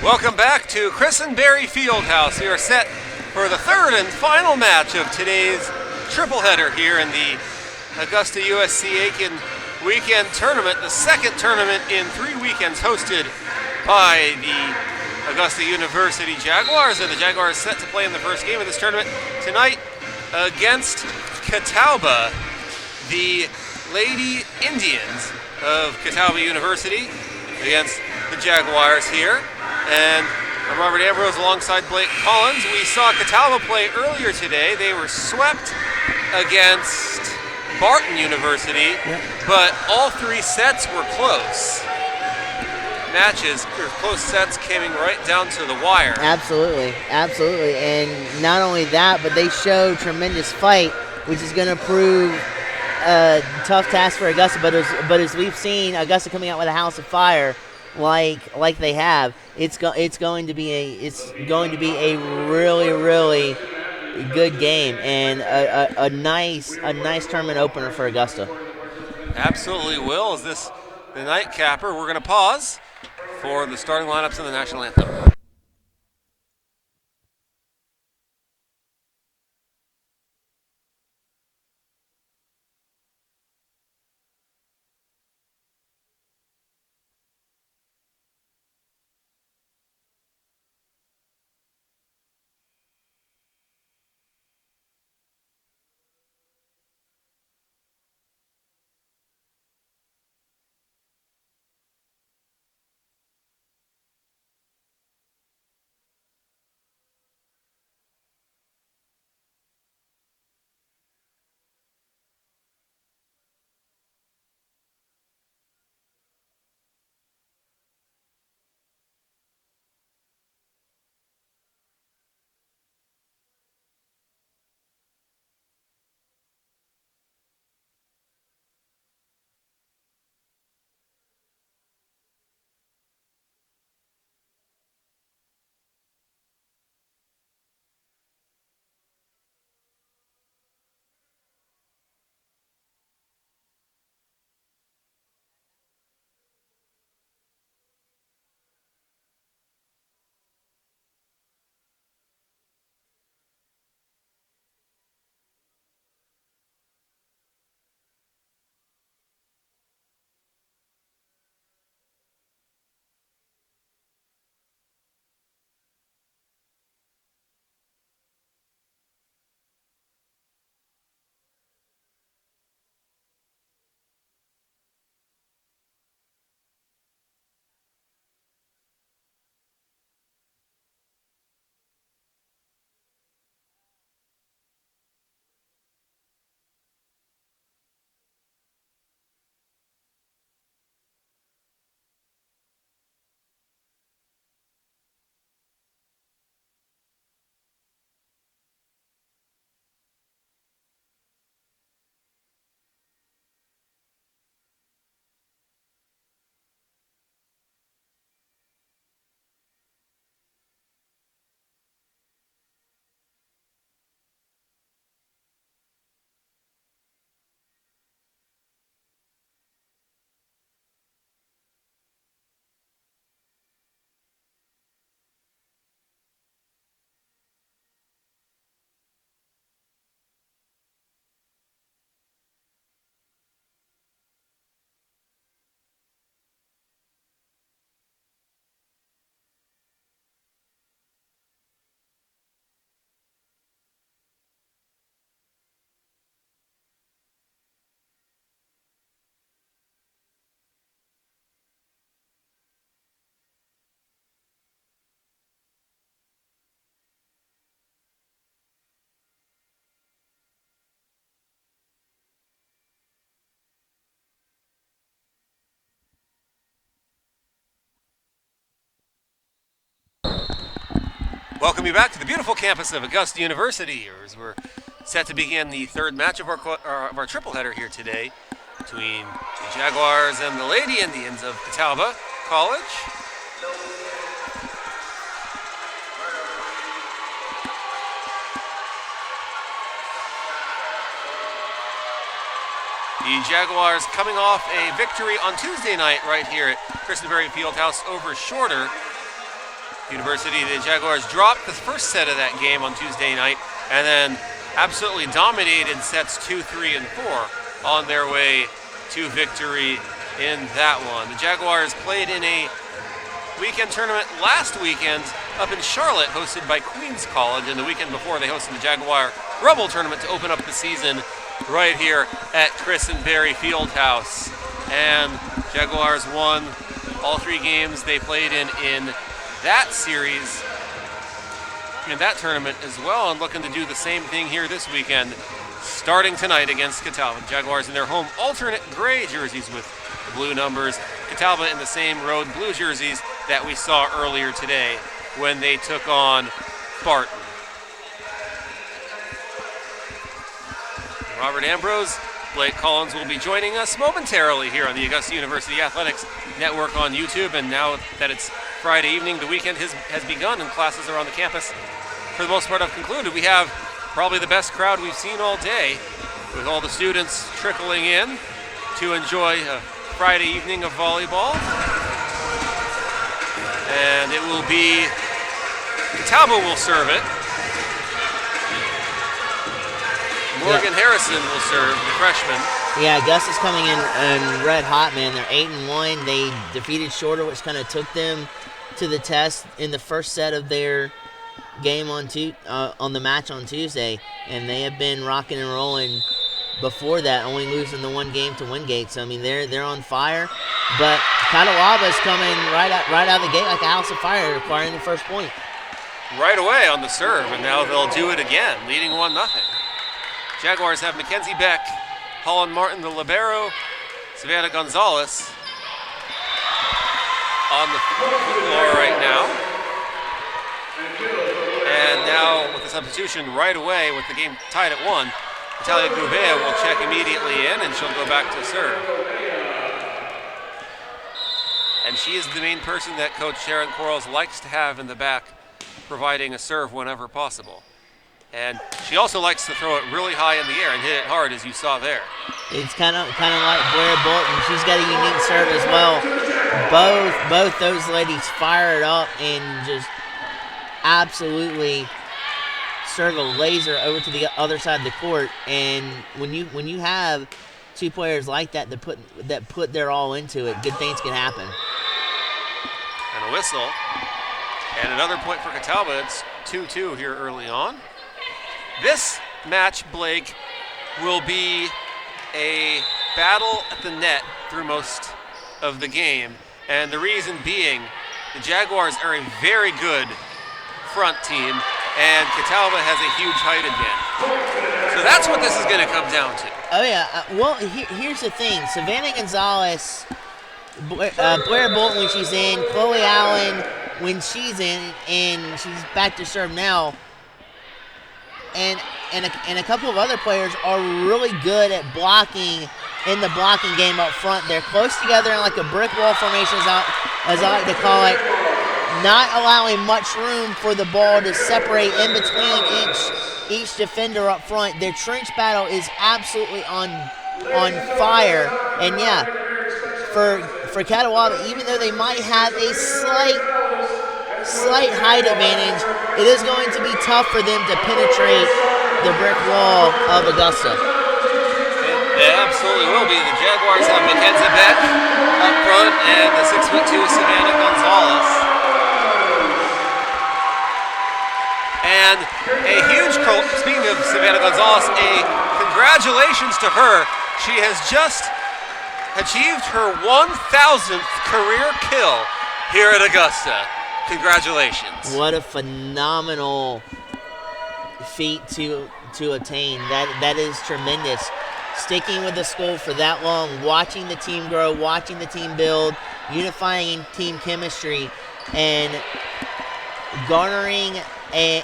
Welcome back to Christenberry Fieldhouse. We are set for the third and final match of today's tripleheader here in the Augusta USC Aiken Weekend Tournament, the second tournament in 3 weekends hosted by the Augusta University Jaguars. And the Jaguars set to play in the first game of this tournament tonight against Catawba, the Lady Indians of Catawba University, against the Jaguars here. And I'm Robert Ambrose alongside Blake Collins. We saw Catawba play earlier today. They were swept against Barton University, but all 3 sets were close. Matches, or close sets, coming right down to the wire. Absolutely. And not only that, but they show tremendous fight, which is going to prove a tough task for Augusta. But as we've seen, Augusta coming out with a house of fire, like they have, it's going to be a really good game and a nice tournament opener for Augusta. Absolutely will. Is this the nightcapper? We're going to pause for the starting lineups in the national anthem. Welcome you back to the beautiful campus of Augusta University, as we're set to begin the third match of our tripleheader here today between the Jaguars and the Lady Indians of Catawba College. The Jaguars coming off a victory on Tuesday night right here at Christenberry Fieldhouse over Shorter. University, the Jaguars dropped the first set of that game on Tuesday night and then absolutely dominated sets 2, 3, and 4 on their way to victory in that one. The Jaguars played in a weekend tournament last weekend up in Charlotte, hosted by Queens College, and the weekend before they hosted the Jaguar Rebel tournament to open up the season right here at Chris and Barry Fieldhouse. And Jaguars won all 3 games they played in that series, in that tournament as well, and looking to do the same thing here this weekend, starting tonight against Catawba. Jaguars in their home alternate gray jerseys with the blue numbers. Catawba in the same road blue jerseys that we saw earlier today when they took on Barton. Robert Ambrose, Blake Collins will be joining us momentarily here on the Augusta University Athletics Network on YouTube. And now that it's Friday evening, the weekend has begun and classes around the campus, for the most part, have concluded. We have probably the best crowd we've seen all day, with all the students trickling in to enjoy a Friday evening of volleyball. And it will be Catawba will serve it. Morgan Harrison will serve, the freshman. Yeah, Augusta's coming in red hot, man. They're 8-1. They defeated Shorter, which kind of took them to the test in the first set of their game on the match on Tuesday, and they have been rocking and rolling before that, only losing the 1 game to Wingate. So I mean, they're on fire. But Catawba's coming right out of the gate like a house of fire, acquiring the first point right away on the serve, and now they'll do it again, leading 1-0. Jaguars have Mackenzie Beck, Holland Martin, the libero, Savannah Gonzalez on the floor right now. And now with the substitution right away with the game tied at 1, Natalia Gouveia will check immediately in, and she'll go back to serve. And she is the main person that Coach Sharon Quarles likes to have in the back, providing a serve whenever possible. And she also likes to throw it really high in the air and hit it hard, as you saw there. It's kind of like Blair Bolton. She's got a unique serve as well. Both those ladies fire it up and just absolutely serve a laser over to the other side of the court. And when you have 2 players like that put their all into it, good things can happen. And a whistle. And another point for Catawba. It's 2-2 here early on. This match, Blake, will be a battle at the net through most of the game. And the reason being, the Jaguars are a very good front team, and Catawba has a huge height advantage. So that's what this is going to come down to. Oh, yeah. Well, here's the thing. Savannah Gonzalez, Blair Bolton when she's in, Chloe Allen when she's in, and she's back to serve now. And a couple of other players are really good at blocking in the blocking game up front. They're close together in like a brick wall formation, as I like to call it, not allowing much room for the ball to separate in between each defender up front. Their trench battle is absolutely on fire. And yeah, for Catawba, even though they might have a slight height advantage, it is going to be tough for them to penetrate the brick wall of Augusta. It absolutely will be. The Jaguars have Mackenzie Beck up front and the 6'2" Savannah Gonzalez. And a huge, speaking of Savannah Gonzalez, a congratulations to her. She has just achieved her 1,000th career kill here at Augusta. Congratulations. What a phenomenal feat to attain. That is tremendous. Sticking with the school for that long, watching the team grow, watching the team build, unifying team chemistry, and garnering an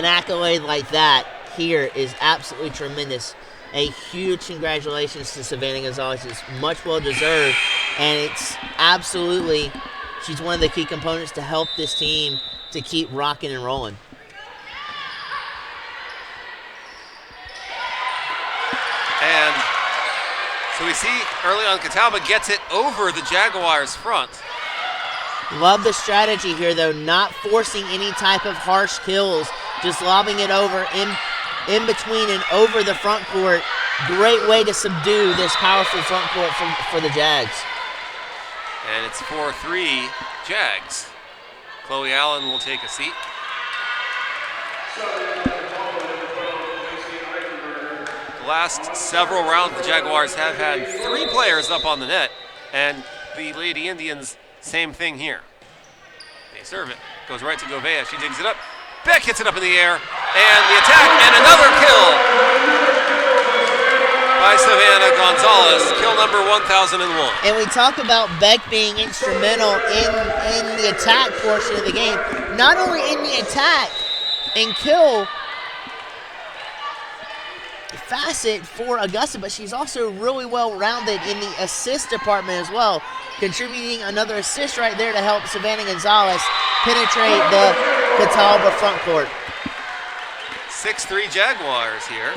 accolade like that here is absolutely tremendous. A huge congratulations to Savannah Gonzalez. It's much well deserved, and it's absolutely, she's one of the key components to help this team to keep rocking and rolling. And so we see early on Catawba gets it over the Jaguars front. Love the strategy here, though, not forcing any type of harsh kills, just lobbing it over in between and over the front court. Great way to subdue this powerful front court for the Jags. And it's 4-3 Jags. Chloe Allen will take a seat. The last several rounds, the Jaguars have had 3 players up on the net, and the Lady Indians, same thing here. They serve it, goes right to Gouveia. She digs it up. Beck hits it up in the air, and the attack, and another kill by Savannah Gonzalez, kill number 1001. And we talk about Beck being instrumental in the attack portion of the game. Not only in the attack and kill facet for Augusta, but she's also really well-rounded in the assist department as well, contributing another assist right there to help Savannah Gonzalez penetrate the Catawba front court. 6-3 Jaguars here.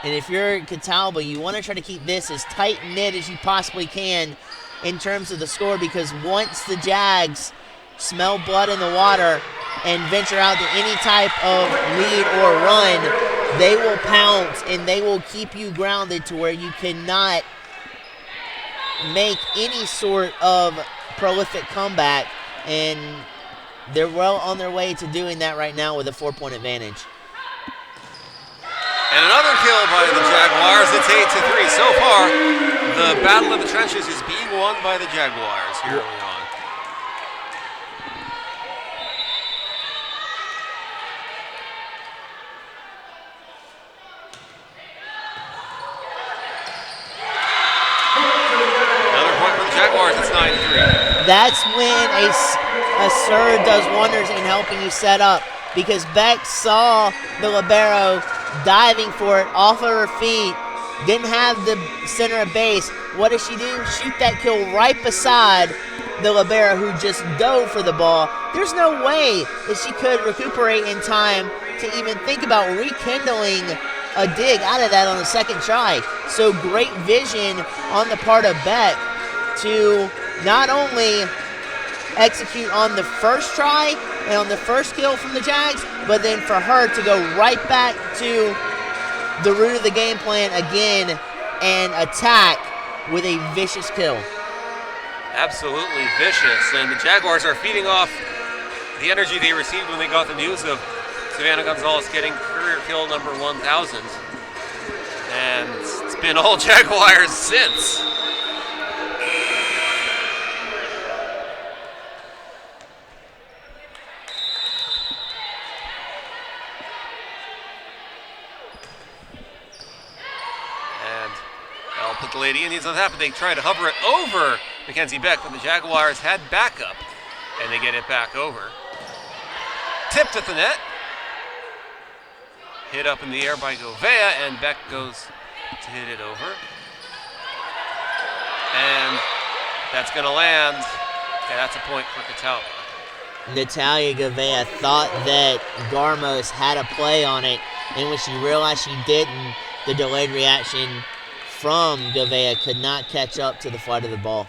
And if you're Catawba, you want to try to keep this as tight-knit as you possibly can in terms of the score, because once the Jags smell blood in the water and venture out to any type of lead or run, they will pounce and they will keep you grounded to where you cannot make any sort of prolific comeback, and they're well on their way to doing that right now with a 4-point advantage. And another kill by the Jaguars. It's 8-3. So far, the battle of the trenches is being won by the Jaguars here early on. Another point for the Jaguars. It's 9-3. That's when a serve does wonders in helping you set up, because Beck saw the libero diving for it off of her feet, didn't have the center of base. What does she do? Shoot that kill right beside the libero, who just dove for the ball. There's no way that she could recuperate in time to even think about rekindling a dig out of that on the second try. So great vision on the part of Beck to not only execute on the first try and on the first kill from the Jags, but then for her to go right back to the root of the game plan again and attack with a vicious kill. Absolutely vicious, and the Jaguars are feeding off the energy they received when they got the news of Savannah Gonzalez getting career kill number 1000, and it's been all Jaguars since. Put the Lady Indians on top, but they try to hover it over Mackenzie Beck, but the Jaguars had backup, and they get it back over. Tipped at the net. Hit up in the air by Gouveia, and Beck goes to hit it over. And that's going to land. Okay, that's a point for Catawba. Natalia Gouveia thought that Garmos had a play on it, and when she realized she didn't, the delayed reaction from Gouveia could not catch up to the flight of the ball.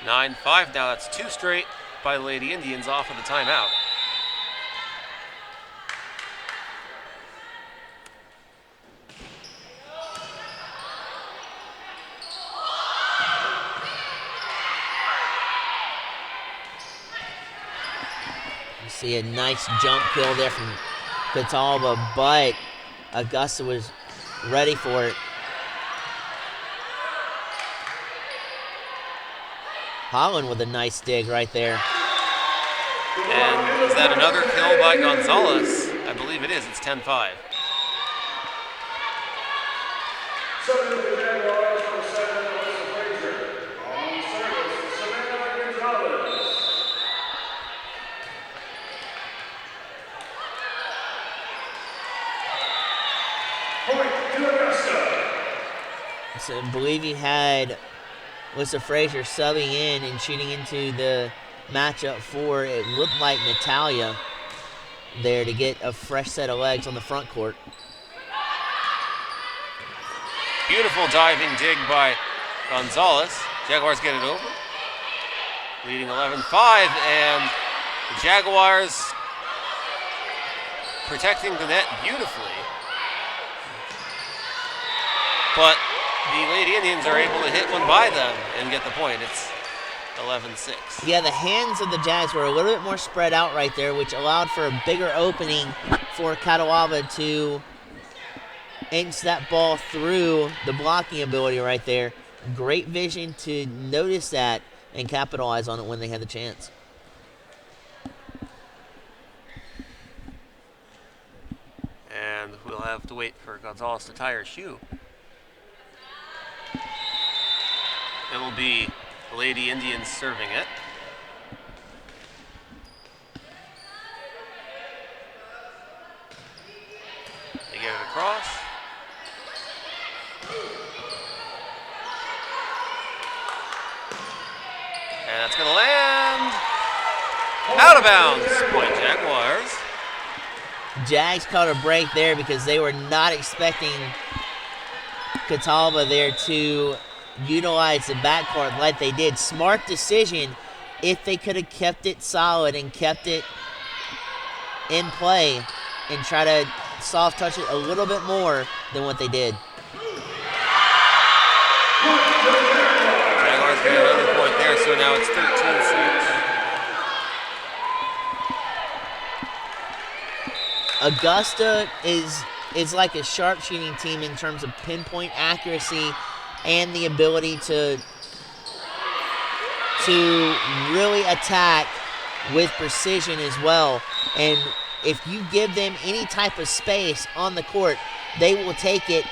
Nine 9-5 now. That's 2 straight by the Lady Indians off of the timeout. See a nice jump kill there from Catawba, but Augusta was ready for it. Holland with a nice dig right there. And is that another kill by Gonzalez? I believe it is. It's 10-5. I believe he had Alyssa Frazier subbing in and shooting into the matchup for, it looked like, Natalia there to get a fresh set of legs on the front court. Beautiful diving dig by Gonzalez. Jaguars get it over. Leading 11-5, and the Jaguars protecting the net beautifully. But the Lady Indians are able to hit one by them and get the point. It's 11-6. Yeah, the hands of the Jags were a little bit more spread out right there, which allowed for a bigger opening for Catawba to inch that ball through the blocking ability right there. Great vision to notice that and capitalize on it when they had the chance. And we'll have to wait for Gonzalez to tie her shoe. It will be the Lady Indians serving it. They get it across. And that's going to land out of bounds. Point Jaguars. Jags caught a break there because they were not expecting Catawba there to utilize the backcourt like they did. Smart decision. If they could have kept it solid and kept it in play and try to soft touch it a little bit more than what they did. Jaguars get another point there, so now it's 13-6. Augusta is like a sharpshooting team in terms of pinpoint accuracy and the ability to really attack with precision as well. And if you give them any type of space on the court, they will take it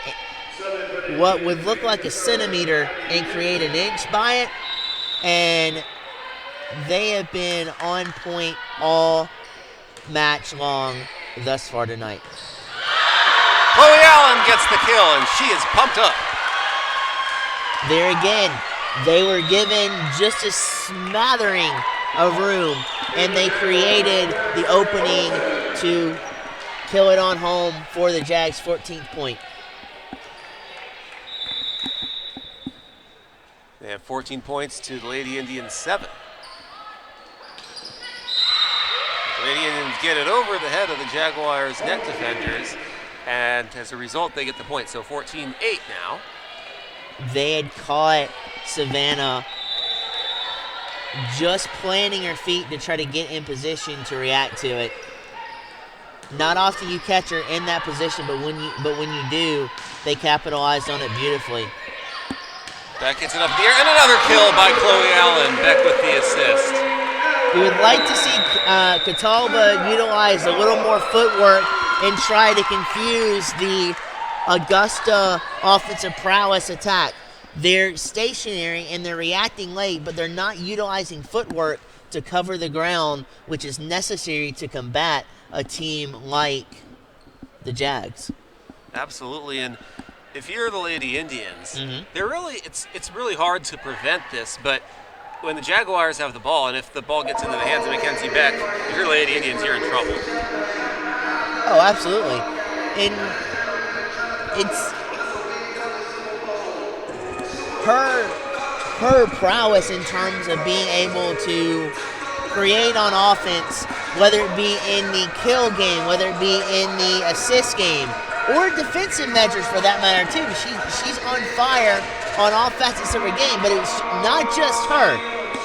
what would look like a centimeter and create an inch by it. And they have been on point all match long thus far tonight. Chloe Allen gets the kill, and she is pumped up. There again, they were given just a smattering of room, and they created the opening to kill it on home for the Jags' 14th point. They have 14 points to the Lady Indians 7. The Lady Indians get it over the head of the Jaguars' net defenders, and as a result, they get the point. So 14-8 now. They had caught Savannah just planting her feet to try to get in position to react to it. Not often you catch her in that position, but when you do, they capitalized on it beautifully. Beck gets it up in the air, and another kill by Chloe Allen. Beck with the assist. We would like to see Catawba utilize a little more footwork and try to confuse the Augusta offensive prowess attack. They're stationary and they're reacting late, but they're not utilizing footwork to cover the ground, which is necessary to combat a team like the Jags. Absolutely, and if you're the Lady Indians, it's really hard to prevent this, but when the Jaguars have the ball, and if the ball gets into the hands of Mackenzie Beck, if you're Lady Indians, you're in trouble. Oh, absolutely. And it's her prowess in terms of being able to create on offense, whether it be in the kill game, whether it be in the assist game, or defensive measures for that matter too. She's on fire on all facets of her game, but it's not just her.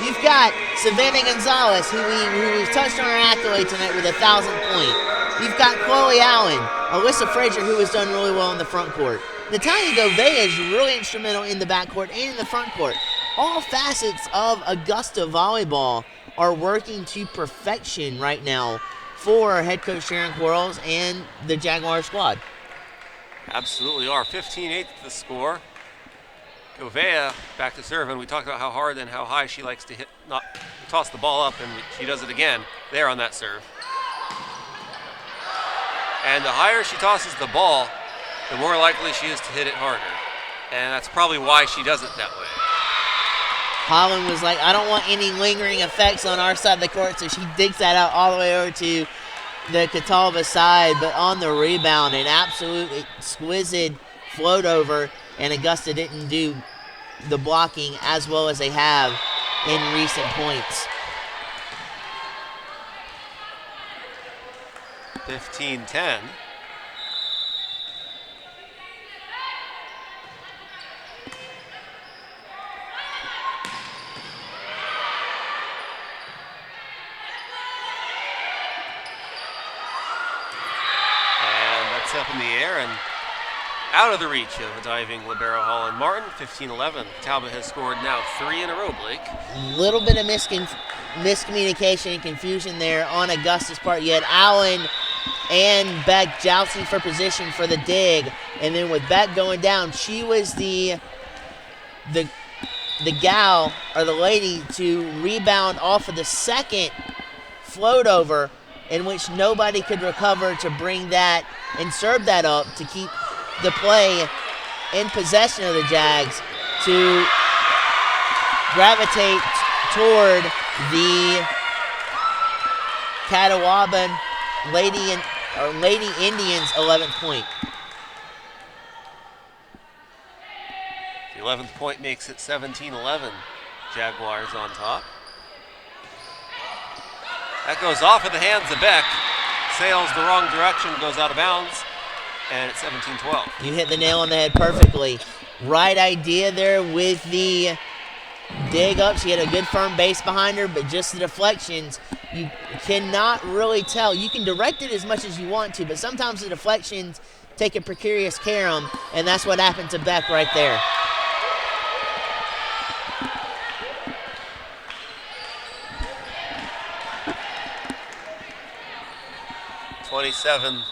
You've got Savannah Gonzalez, who touched on her accolade tonight with 1,000 points. You've got Chloe Allen, Alyssa Frazier, who has done really well in the front court. Natalia Govea is really instrumental in the backcourt and in the front court. All facets of Augusta volleyball are working to perfection right now for head coach Sharon Quarles and the Jaguar squad. Absolutely are. 15-8 the score. Govea back to serve, and we talked about how hard and how high she likes to toss the ball up, and she does it again there on that serve. And the higher she tosses the ball, the more likely she is to hit it harder. And that's probably why she does it that way. Holland was like, I don't want any lingering effects on our side of the court, so she digs that out all the way over to the Catawba side. But on the rebound, an absolute exquisite float over, and Augusta didn't do the blocking as well as they have in recent points. 15-10. Up in the air and out of the reach of a diving libero Holland Martin. 15-11. Catawba has scored now 3 in a row, Blake. Little bit of miscommunication and confusion there on Augusta's part. You had Allen and Beck jousting for position for the dig, and then with Beck going down, she was the gal or the lady to rebound off of the second float over, in which nobody could recover to bring that and serve that up to keep the play in possession of the Jags to gravitate toward the Catawba Lady Indians 11th point. The 11th point makes it 17-11. Jaguars on top. That goes off of the hands of Beck. Sails the wrong direction, goes out of bounds, and it's 17-12. You hit the nail on the head perfectly. Right idea there with the dig up. She had a good firm base behind her, but just the deflections, you cannot really tell. You can direct it as much as you want to, but sometimes the deflections take a precarious care of them, and that's what happened to Beck right there. (17-13).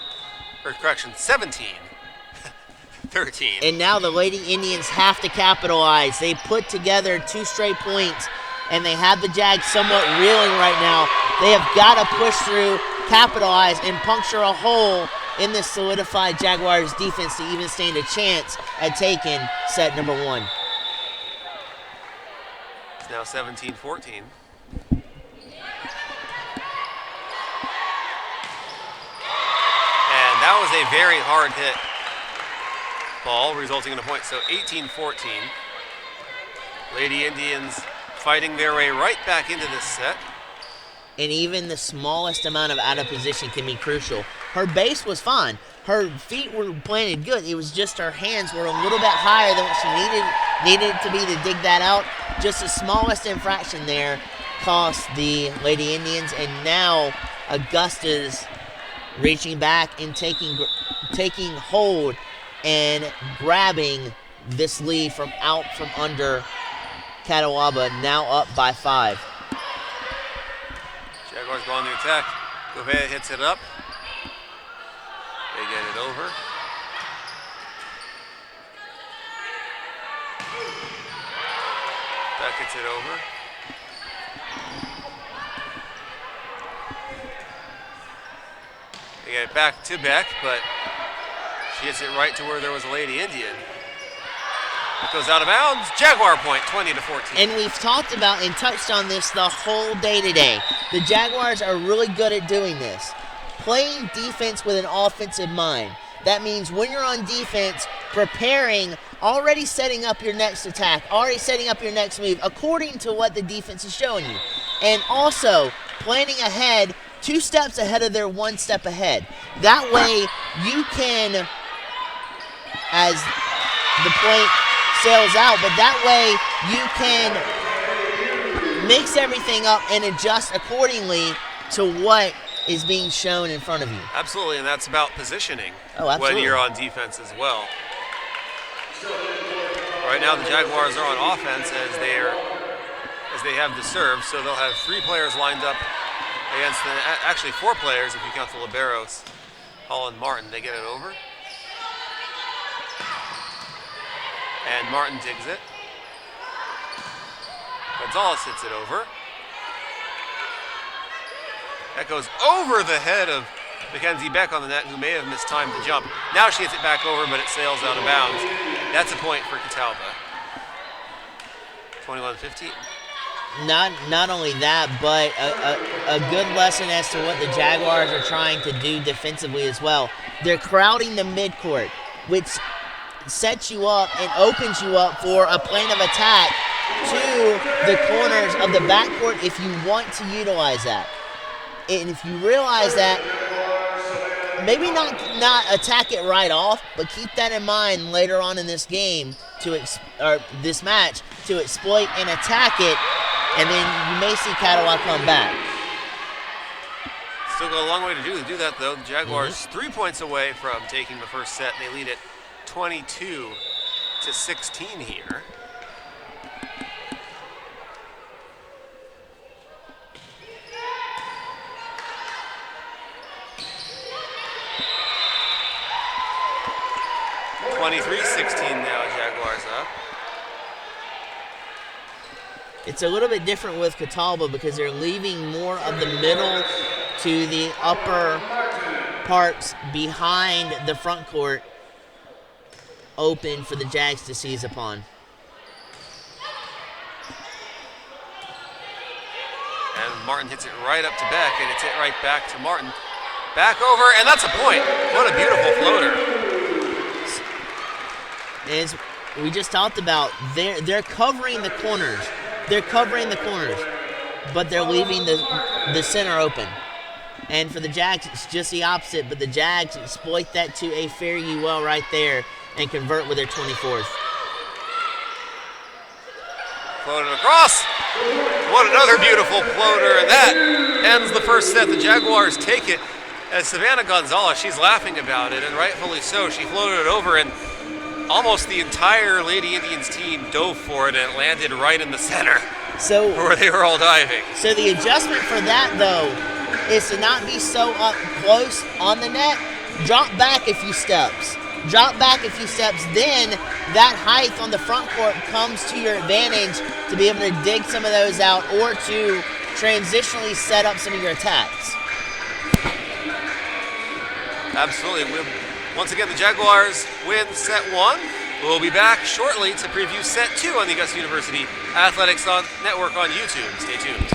And now the Lady Indians have to capitalize. They put together 2 straight points, and they have the Jags somewhat reeling right now. They have got to push through, capitalize, and puncture a hole in this solidified Jaguars defense to even stand a chance at taking set number 1. It's now 17-14. That was a very hard hit ball, resulting in a point. So 18-14. Lady Indians fighting their way right back into this set. And even the smallest amount of out of position can be crucial. Her base was fine. Her feet were planted good. It was just her hands were a little bit higher than what she needed to be to dig that out. Just the smallest infraction there cost the Lady Indians. And now Augusta's reaching back and taking hold and grabbing this lead from out from under Catawba, now up by 5. Jaguars go on the attack. Gouveia hits it up. They get it over. That gets it over. They get it back to Beck, but she hits it right to where there was a Lady Indian. It goes out of bounds. Jaguar point, 20-14. And we've talked about and touched on this the whole day today. The Jaguars are really good at doing this. Playing defense with an offensive mind. That means when you're on defense, preparing, already setting up your next attack, already setting up your next move according to what the defense is showing you. And also planning ahead, 2 steps ahead of their 1 step ahead. That way you can, as the point sails out, but that way you can mix everything up and adjust accordingly to what is being shown in front of you. Absolutely, and that's about positioning when you're on defense as well. Right now the Jaguars are on offense as they have the serve, so they'll have 3 players lined up against actually 4 players if you count the liberos. Holland Martin, they get it over. And Martin digs it. Gonzalez hits it over. That goes over the head of Mackenzie Beck on the net, who may have mistimed the jump. Now she hits it back over, but it sails out of bounds. That's a point for Catawba. 21-15. Not only that, but a good lesson as to what the Jaguars are trying to do defensively as well. They're crowding the midcourt, which sets you up and opens you up for a plane of attack to the corners of the backcourt if you want to utilize that. And if you realize that, maybe not attack it right off, but keep that in mind later on in this game or this match to exploit and attack it, and then you may see Catawba come back. Still got a long way to do that, though. The Jaguars 3 points away from taking the first set. They lead it 22-16 here. Now, Jaguars up. It's a little bit different with Catawba because they're leaving more of the middle to the upper parts behind the front court open for the Jags to seize upon. And Martin hits it right up to Beck, and it's hit right back to Martin. Back over, and that's a point. What a beautiful floater. As we just talked about, they're covering the corners. They're covering the corners, but they're leaving the center open. And for the Jags, it's just the opposite, but the Jags exploit that to a fare you well right there and convert with their 24th. Floated across. What another beautiful floater, and that ends the first set. The Jaguars take it as Savannah Gonzalez, she's laughing about it, and rightfully so. She floated it over, and almost the entire Lady Indians team dove for it, and it landed right in the center where they were all diving. So the adjustment for that, though, is to not be so up close on the net. Drop back a few steps. Drop back a few steps. Then that height on the front court comes to your advantage to be able to dig some of those out or to transitionally set up some of your attacks. Absolutely. Once again, the Jaguars win set 1. We'll be back shortly to preview set 2 on the Augusta University Athletics Network on YouTube. Stay tuned.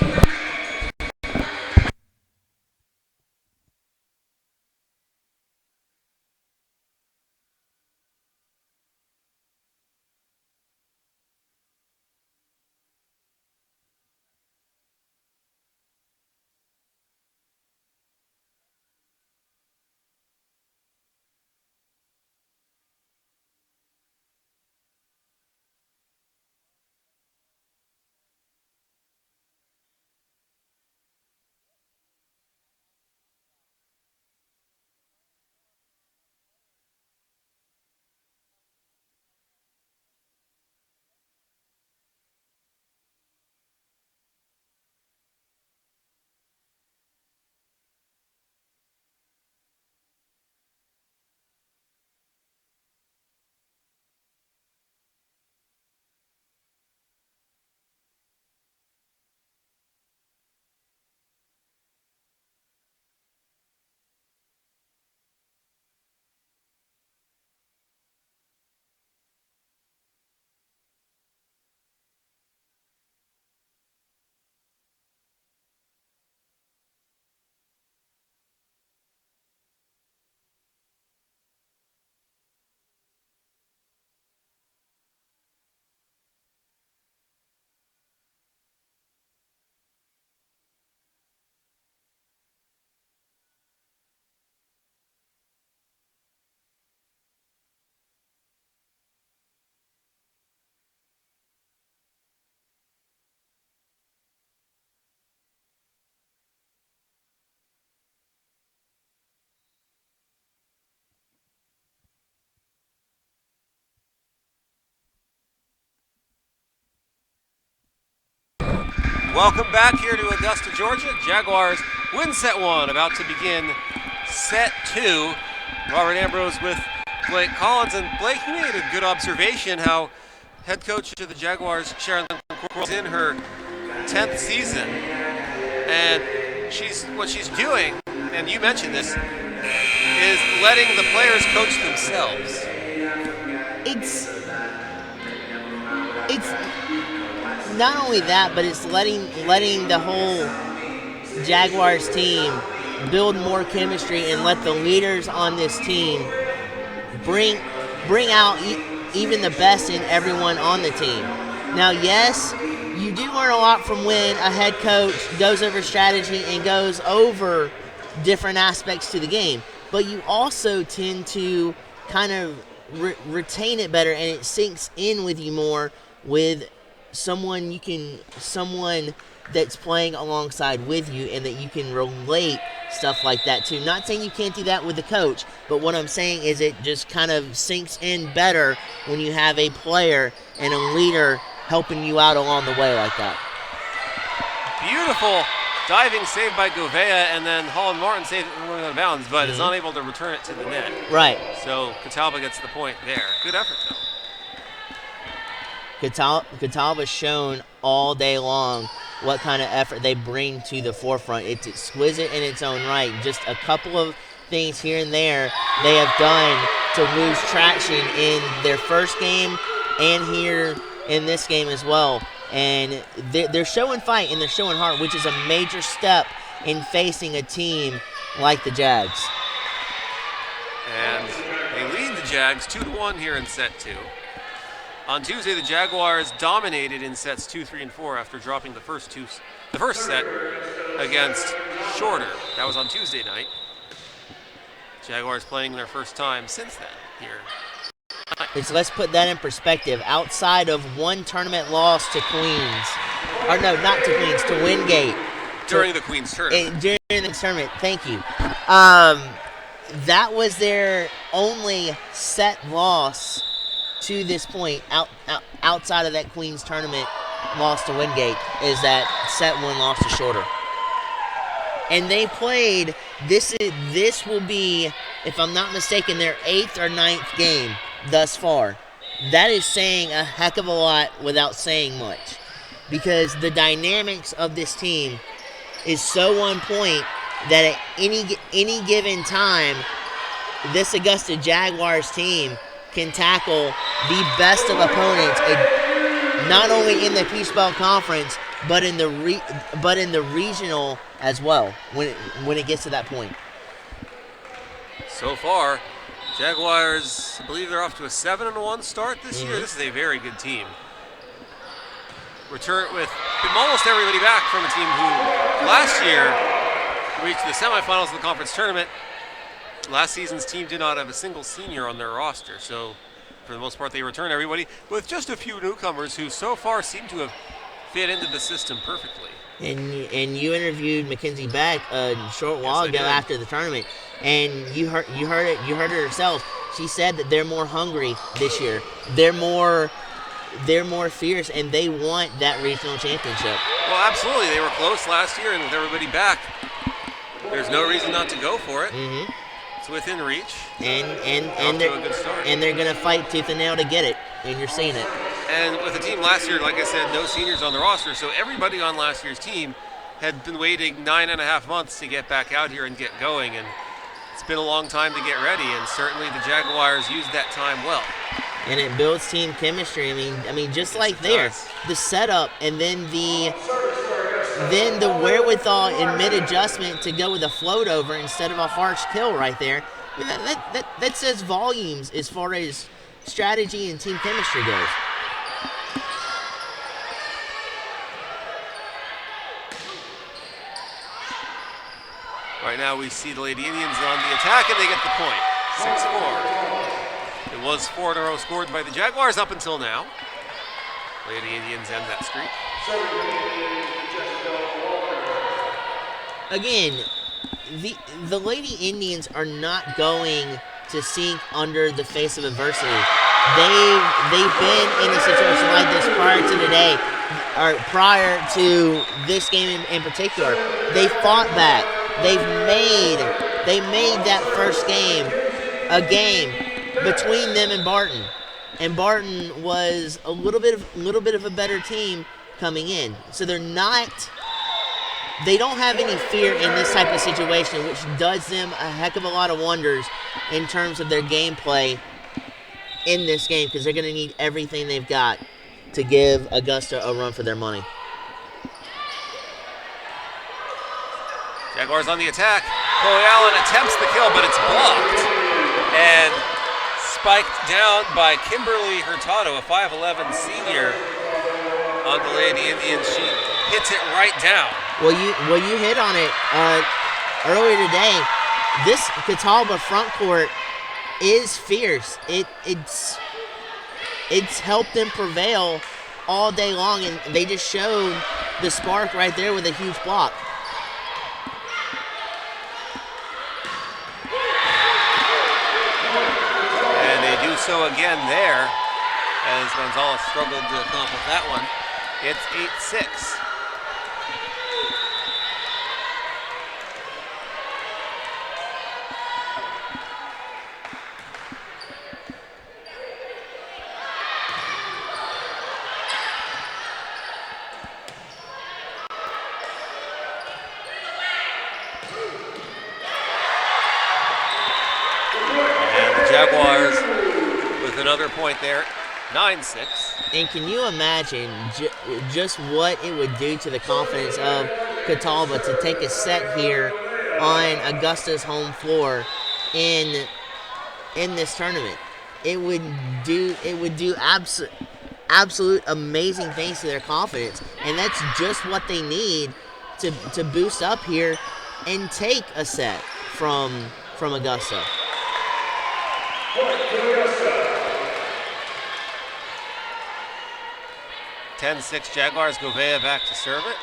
Welcome back here to Augusta, Georgia. Jaguars win set 1, about to begin set 2. Robert Ambrose with Blake Collins. And Blake, you made a good observation how head coach of the Jaguars, Sharon is in her 10th season. And what she's doing, and you mentioned this, is letting the players coach themselves. It's not only that, but it's letting the whole Jaguars team build more chemistry and let the leaders on this team bring out even the best in everyone on the team. Now, yes, you do learn a lot from when a head coach goes over strategy and goes over different aspects to the game, but you also tend to kind of retain it better, and it sinks in with you more with someone that's playing alongside with you and that you can relate stuff like that to. Not saying you can't do that with the coach, but what I'm saying is it just kind of sinks in better when you have a player and a leader helping you out along the way like that. Beautiful diving save by Gouveia, and then Holland Martin saved it from going out of bounds, but is unable to return it to the net. Right. So Catawba gets the point there. Good effort, though. Catawba's shown all day long what kind of effort they bring to the forefront. It's exquisite in its own right. Just a couple of things here and there they have done to lose traction in their first game and here in this game as well. And they're showing fight and they're showing heart, which is a major step in facing a team like the Jags. And they lead the Jags 2-1 here in set 2. On Tuesday, the Jaguars dominated in sets 2, 3, and 4 after dropping the first set against Shorter. That was on Tuesday night. Jaguars playing their first time since then here. Let's put that in perspective. Outside of one tournament loss to Queens, or no, not to Queens, to Wingate. During the Queens tournament. During the tournament, thank you. That was their only set loss to this point, outside of that Queens tournament loss to Wingate, is that set 1 loss to Shorter. And they played, this will be, if I'm not mistaken, their 8th or 9th game thus far. That is saying a heck of a lot without saying much, because the dynamics of this team is so on point that at any given time, this Augusta Jaguars team can tackle the best of opponents, not only in the Peach Belt Conference, but in the regional as well. When it gets to that point. So far, Jaguars, I believe they're off to a 7-1 start this year. This is a very good team. Return with almost everybody back from a team who last year reached the semifinals of the conference tournament. Last season's team did not have a single senior on their roster, so for the most part they returned everybody with just a few newcomers who so far seem to have fit into the system perfectly. And you interviewed Mackenzie Beck a short while ago after the tournament, and you heard it yourself. She said that they're more hungry this year. They're more fierce, and they want that regional championship. Well, absolutely. They were close last year, and with everybody back, there's no reason not to go for it. Mm-hmm. It's within reach. And they're a good start. And they're going to fight tooth and nail to get it, and you're seeing it. And with the team last year, like I said, no seniors on the roster, so everybody on last year's team had been waiting 9.5 months to get back out here and get going, and it's been a long time to get ready, and certainly the Jaguars used that time well. And it builds team chemistry. I mean, just like there, the setup, and then the wherewithal in mid-adjustment to go with a float over instead of a harsh kill right there. I mean, that says volumes as far as strategy and team chemistry goes. Right now we see the Lady Indians on the attack, and they get the point. 6-4. It was 4 in a row scored by the Jaguars up until now. Lady Indians end that streak. Again, the Lady Indians are not going to sink under the face of adversity. They've been in a situation like this prior to today, or prior to this game in particular. They fought back. They made that first game a game between them and Barton. And Barton was a little bit of a better team coming in. So they don't have any fear in this type of situation, which does them a heck of a lot of wonders in terms of their gameplay in this game, because they're going to need everything they've got to give Augusta a run for their money. Jaguars on the attack. Chloe Allen attempts the kill, but it's blocked and spiked down by Kimberly Hurtado, a 5'11 senior on the Lady Indians. She hits it right down. Well, you hit on it earlier today. This Catawba front court is fierce. It's helped them prevail all day long, and they just showed the spark right there with a huge block. And they do so again there, as Gonzalez struggled to accomplish that one. It's 8-6. Jaguars with another point there, 9-6. And can you imagine just what it would do to the confidence of Catawba to take a set here on Augusta's home floor in this tournament? It would do absolute amazing things to their confidence, and that's just what they need to boost up here and take a set from Augusta. 10-6 Jaguars. Govea back to serve it.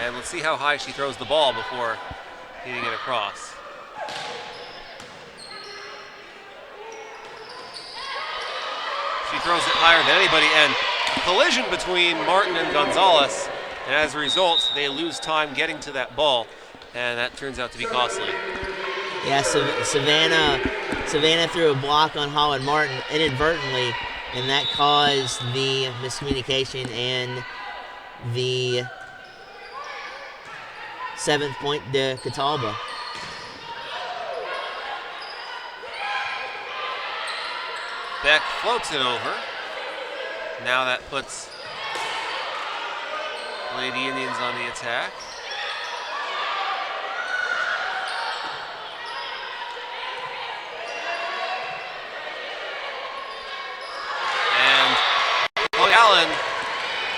And let's see how high she throws the ball before hitting it across. She throws it higher than anybody, and collision between Martin and Gonzalez, and as a result, they lose time getting to that ball, and that turns out to be costly. Yeah, Savannah threw a block on Holland Martin inadvertently, and that caused the miscommunication and the 7th point to Catawba. Beck floats it over. Now that puts Lady Indians on the attack. Allen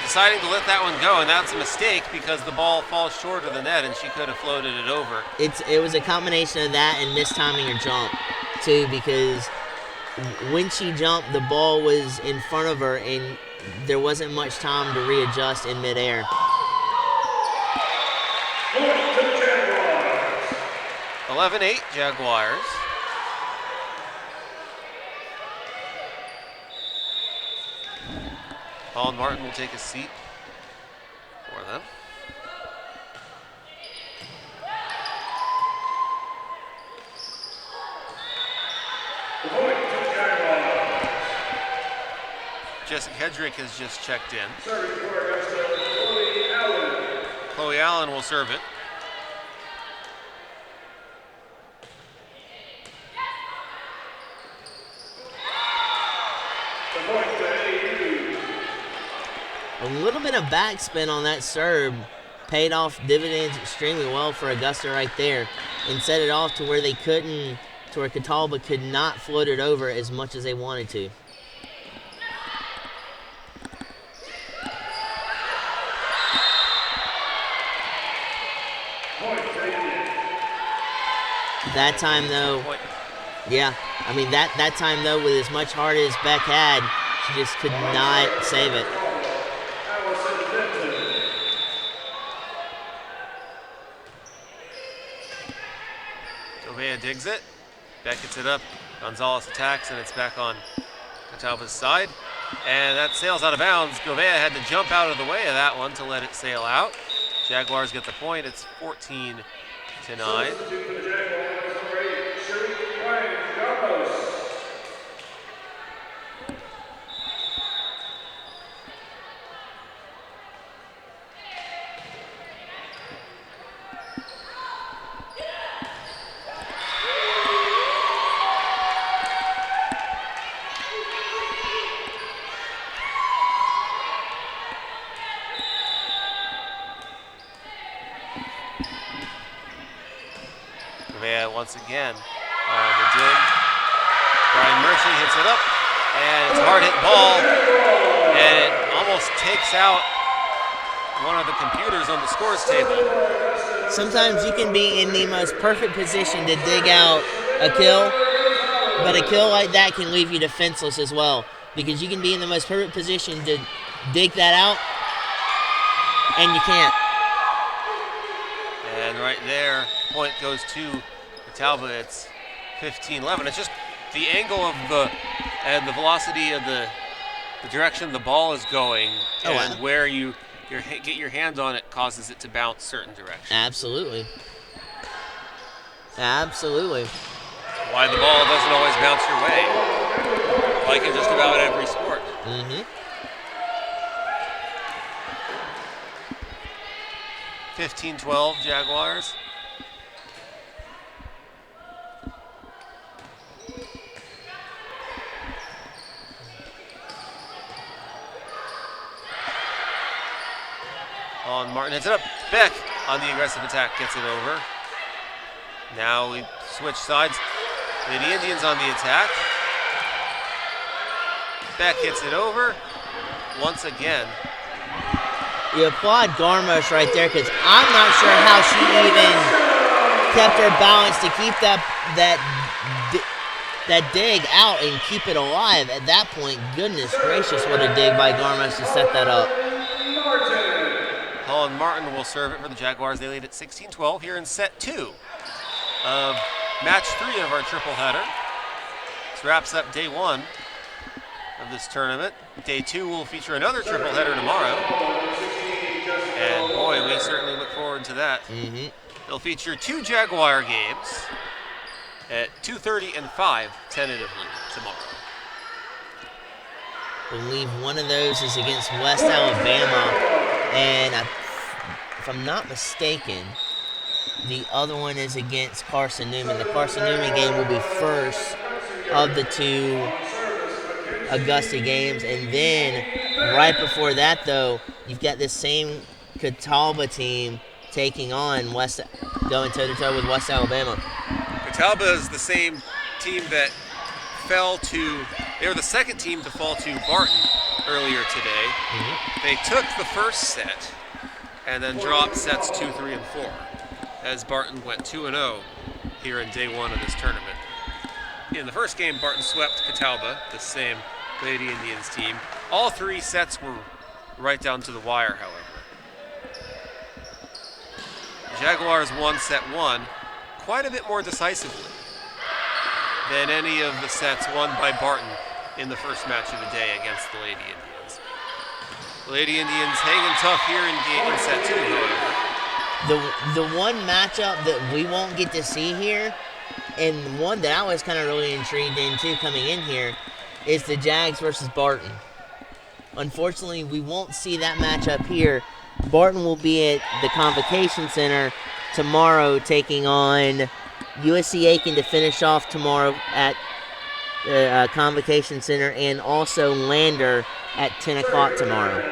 deciding to let that one go, and that's a mistake because the ball falls short of the net and she could have floated it over. It was a combination of that and mistiming her jump too, because when she jumped, the ball was in front of her and there wasn't much time to readjust in midair. 11-8 Jaguars. Holland Martin will take a seat for them. Jessica Hedrick has just checked in. Chloe Allen will serve it. A little bit of backspin on that serve paid off dividends extremely well for Augusta right there, and set it off to where they couldn't, to where Catawba could not float it over as much as they wanted to. That time though, yeah, I mean that time though, with as much heart as Beck had, she just could not save it. Govea digs it. Beck gets it up. Gonzalez attacks, and it's back on Catawba's side. And that sails out of bounds. Govea had to jump out of the way of that one to let it sail out. Jaguars get the point. It's 14-9. Gouveia once again on the dig. Brian Merchant hits it up, and it's a hard hit ball, and it almost takes out one of the computers on the scores table. Sometimes you can be in the most perfect position to dig out a kill, but a kill like that can leave you defenseless as well, because you can be in the most perfect position to dig that out, and you can't. And right there, point goes to Catawba. It's 15-11. It's just the angle of and the velocity of the direction the ball is going, and where you get your hand on it causes it to bounce certain directions. Absolutely. Absolutely. Why the ball doesn't always bounce your way, like in just about every sport. Mm-hmm. 15-12 Jaguars. On Martin hits it up. Beck on the aggressive attack gets it over. Now we switch sides. The Indians on the attack. Beck hits it over once again. You applaud Garmos right there, because I'm not sure how she even kept her balance to keep that dig out and keep it alive. At that point, goodness gracious, what a dig by Garmos to set that up. Holland Martin will serve it for the Jaguars. They lead at 16-12 here in set 2 of match 3 of our triple header. This wraps up day 1 of this tournament. Day 2 will feature another triple header tomorrow. And boy, we certainly look forward to that. Mm-hmm. It'll feature 2 Jaguar games at 2:30 and 5 tentatively tomorrow. I believe one of those is against West Alabama, and if I'm not mistaken, the other one is against Carson Newman. The Carson Newman game will be first of the 2 Augusta games, and then right before that, though, you've got this same Catawba team taking on going toe-to-toe with West Alabama. Catawba is the same team that they were the second team to fall to Barton earlier today. Mm-hmm. They took the first set and then dropped sets 2, 3, and 4 as Barton went 2-0 here in day 1 of this tournament. In the first game, Barton swept Catawba, the same Lady Indians team. All 3 sets were right down to the wire, however. The Jaguars won set 1 quite a bit more decisively than any of the sets won by Barton in the first match of the day against the Lady Indians. The Lady Indians hanging tough here in set 2, however. The one matchup that we won't get to see here, and one that I was kind of really intrigued into coming in here, is the Jags versus Barton. Unfortunately, we won't see that matchup here. Barton will be at the Convocation Center tomorrow, taking on USC Aiken to finish off tomorrow at the Convocation Center, and also Lander at 10 o'clock tomorrow.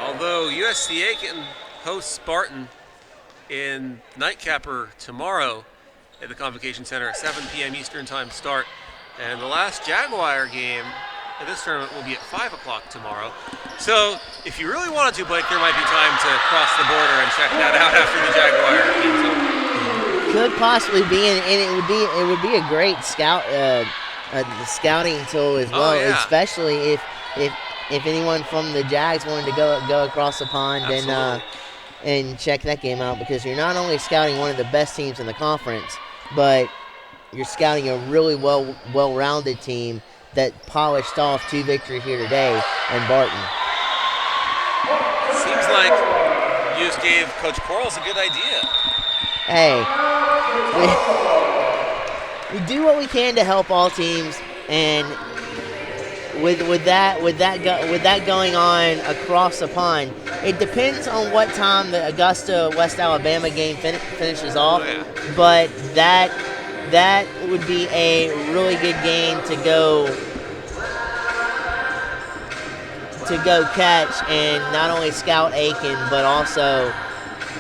Although USC Aiken hosts Spartan in Nightcapper tomorrow at the Convocation Center at 7 p.m. Eastern Time start, and the last Jaguar game of this tournament will be at 5 o'clock tomorrow. So if you really wanted to, Blake, there might be time to cross the border and check that out after the Jaguar game's over. Could possibly be, and it would be a great scouting tool as well, especially if anyone from the Jags wanted to go across the pond and check that game out, because you're not only scouting one of the best teams in the conference, but you're scouting a really well-rounded team that polished off 2 victories here today in Barton. Seems like you just gave Coach Quarles a good idea. Hey, we do what we can to help all teams, and with that going on across the pond, it depends on what time the Augusta West Alabama game finishes off. But that would be a really good game to go catch and not only scout Aiken, but also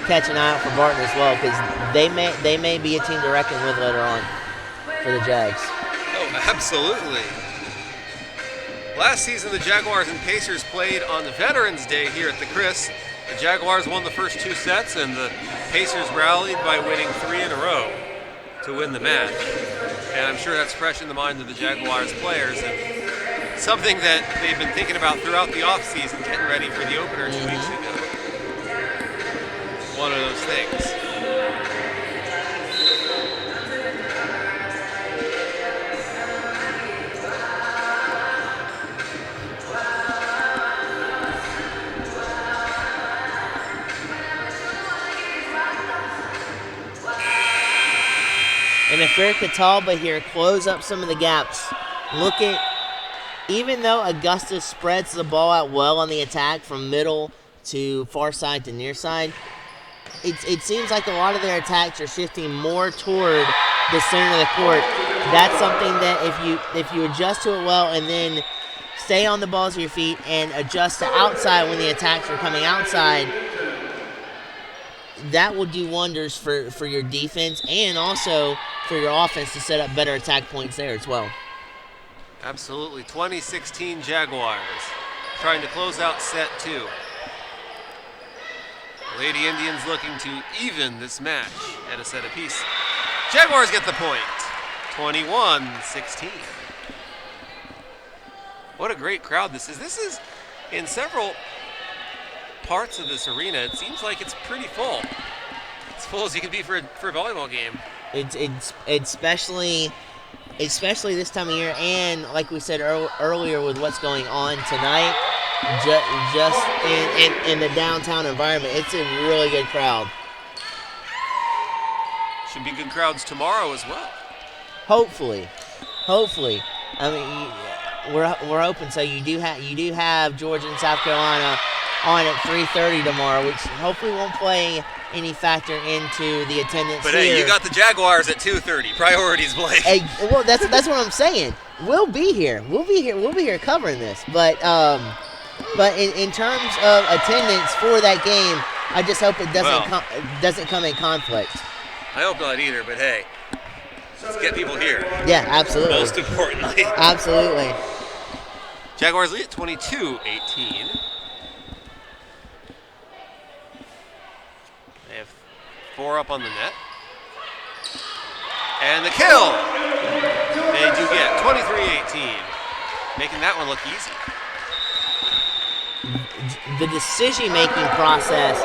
catch an eye out for Barton as well, because they may be a team to reckon with later on for the Jags. Oh, absolutely. Last season, the Jaguars and Pacers played on Veterans Day here at the Chris. The Jaguars won the first 2 sets, and the Pacers rallied by winning 3 in a row to win the match. And I'm sure that's fresh in the mind of the Jaguars players, and something that they've been thinking about throughout the offseason, getting ready for the opener 2 weeks ago. One of those things. And if you're Catawba here, close up some of the gaps. Look at, even though Augusta spreads the ball out well on the attack from middle to far side to near side, it seems like a lot of their attacks are shifting more toward the center of the court. That's something that if you adjust to it well and then stay on the balls of your feet and adjust to outside when the attacks are coming outside, that will do wonders for your defense and also for your offense to set up better attack points there as well. Absolutely. 2016 Jaguars trying to close out set 2. Lady Indians looking to even this match at a set apiece. Jaguars get the point. 21-16. What a great crowd this is. This is in several parts of this arena. It seems like it's pretty full. As full as you can be for a volleyball game. It's especially this time of year, and like we said earlier with what's going on tonight, just in the downtown environment, it's a really good crowd. Should be good crowds tomorrow as well. Hopefully. I mean, we're hoping so. You do have Georgia and South Carolina on at 3:30 tomorrow, which hopefully won't play any factor into the attendance. But here. Hey, you got the Jaguars at 2:30. Priorities, Blake. Hey, well, that's what I'm saying. We'll be here covering this. But in terms of attendance for that game, I just hope it doesn't come in conflict. I hope not either. But hey, let's get people here. Yeah, absolutely. Most importantly. Absolutely. Jaguars lead at 22-18. They have 4 up on the net. And the kill! They do get 23-18. Making that one look easy. The decision-making process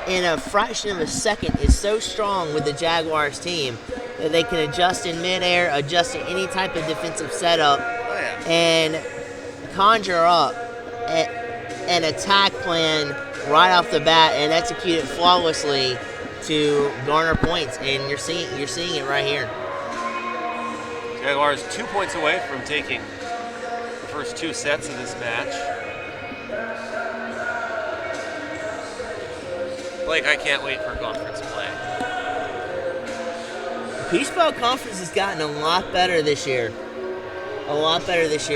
in a fraction of a second is so strong with the Jaguars team that they can adjust in midair, adjust to any type of defensive setup, and conjure up an attack plan right off the bat and execute it flawlessly to garner points. And you're seeing it right here. Jaguars 2 points away from taking the first 2 sets of this match. Blake, I can't wait for conference play. Peach Belt Conference has gotten a lot better this year.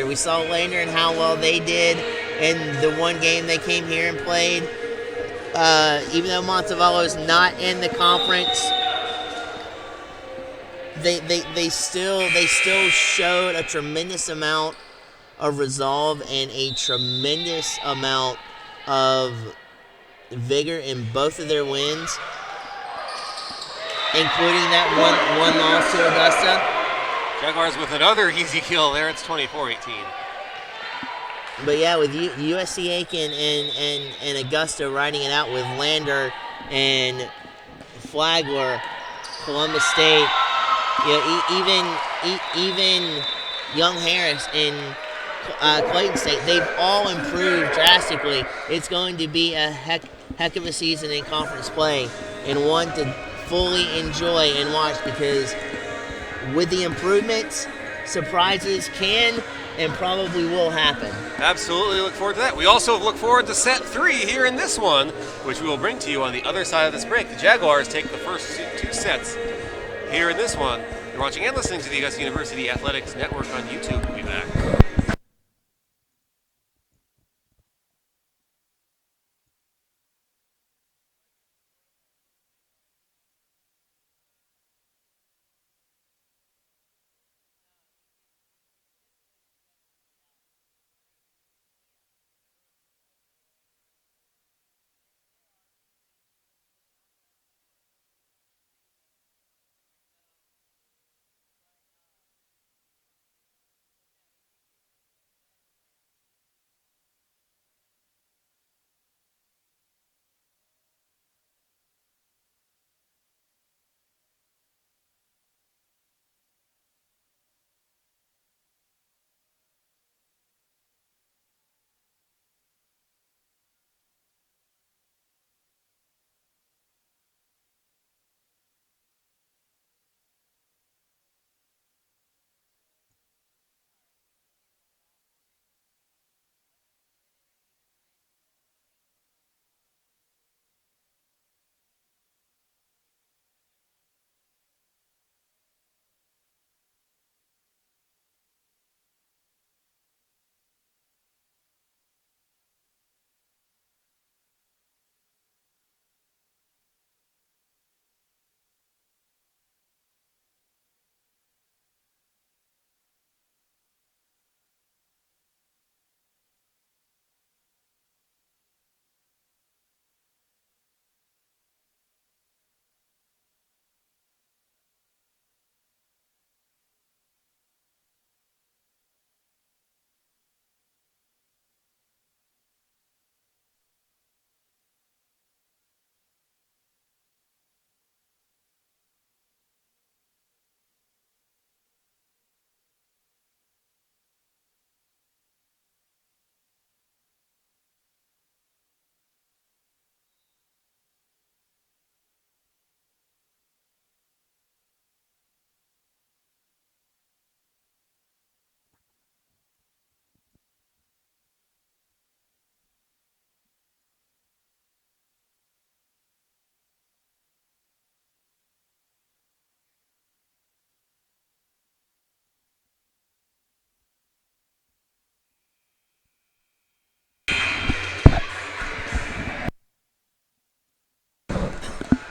We saw Lander and how well they did in the one game they came here and played. Even though Montevallo's not in the conference, they still showed a tremendous amount of resolve and a tremendous amount of vigor in both of their wins, including that one loss to Augusta. Jaguars with another easy kill there. It's 24-18. But yeah, with USC Aiken and Augusta riding it out with Lander and Flagler, Columbus State, even Young Harris and Clayton State, they've all improved drastically. It's going to be a heck of a season in conference play, and one to fully enjoy and watch, because with the improvements, surprises can and probably will happen. Absolutely look forward to that. We also look forward to set 3 here in this one, which we will bring to you on the other side of this break. The Jaguars take the first 2 sets here in this one. You're watching and listening to the Augusta University Athletics Network on YouTube. We'll be back.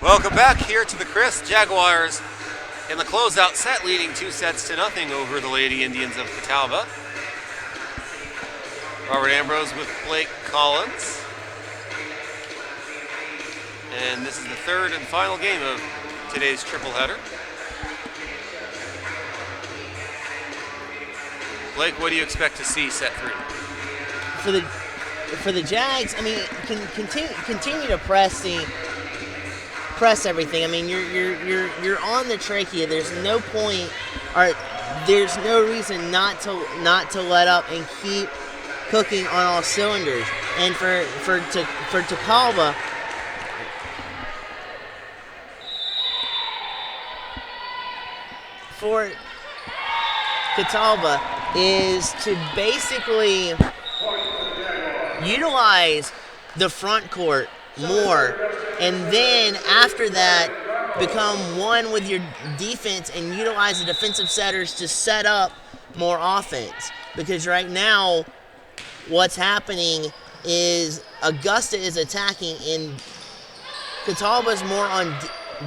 Welcome back here to the Chris. Jaguars in the closeout set, leading 2-0 over the Lady Indians of Catawba. Robert Ambrose with Blake Collins. And this is the third and final game of today's triple header. Blake, what do you expect to see set 3? For the Jags, I mean, continue to press everything. I mean, you're on the trachea. There's no point, or there's no reason not to let up and keep cooking on all cylinders. And for Catawba, is to basically utilize the front court more, and then after that become one with your defense and utilize the defensive setters to set up more offense. Because right now what's happening is Augusta is attacking and Catawba's more on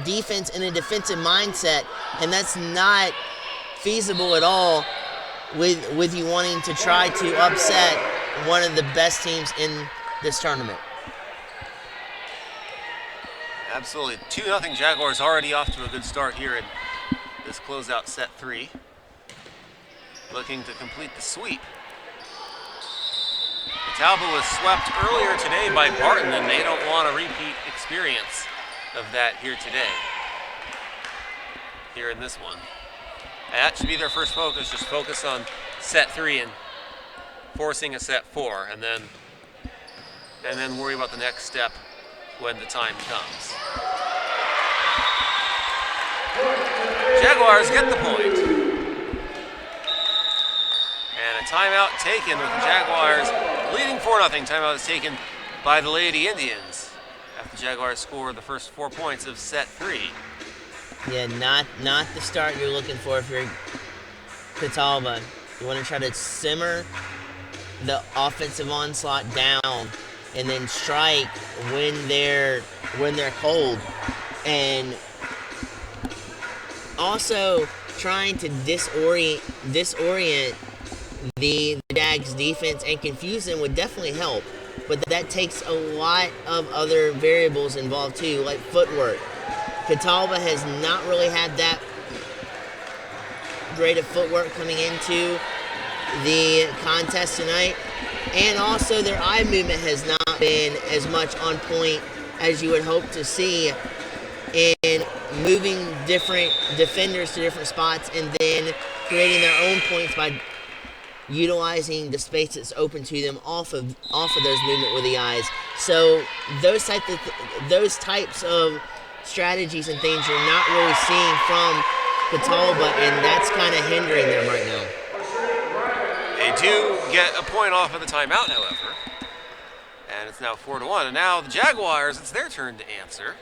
defense and a defensive mindset, and that's not feasible at all with you wanting to try to upset one of the best teams in this tournament. Absolutely. 2-0 Jaguars already off to a good start here in this closeout set 3. Looking to complete the sweep. Catawba was swept earlier today by Barton, and they don't want a repeat experience of that here today. Here in this one. That should be their first focus, just focus on set 3 and forcing a set 4, and then worry about the next step when the time comes. Jaguars get the point. And a timeout taken with the Jaguars leading 4-0. Timeout is taken by the Lady Indians after the Jaguars score the first 4 points of set 3. Yeah, not the start you're looking for if you're Catawba. You want to try to simmer the offensive onslaught down and then strike when they're cold, and also trying to disorient the Jags defense and confuse them would definitely help, but that takes a lot of other variables involved too, like footwork. Catawba has not really had that great of footwork coming into the contest tonight, and also their eye movement has not been as much on point as you would hope to see in moving different defenders to different spots and then creating their own points by utilizing the space that's open to them off of those movement with the eyes. So those types of strategies and things you're not really seeing from Catawba, and that's kind of hindering them right now. They do get a point off of the timeout, however, and it's now 4-1. And now the Jaguars, it's their turn to answer.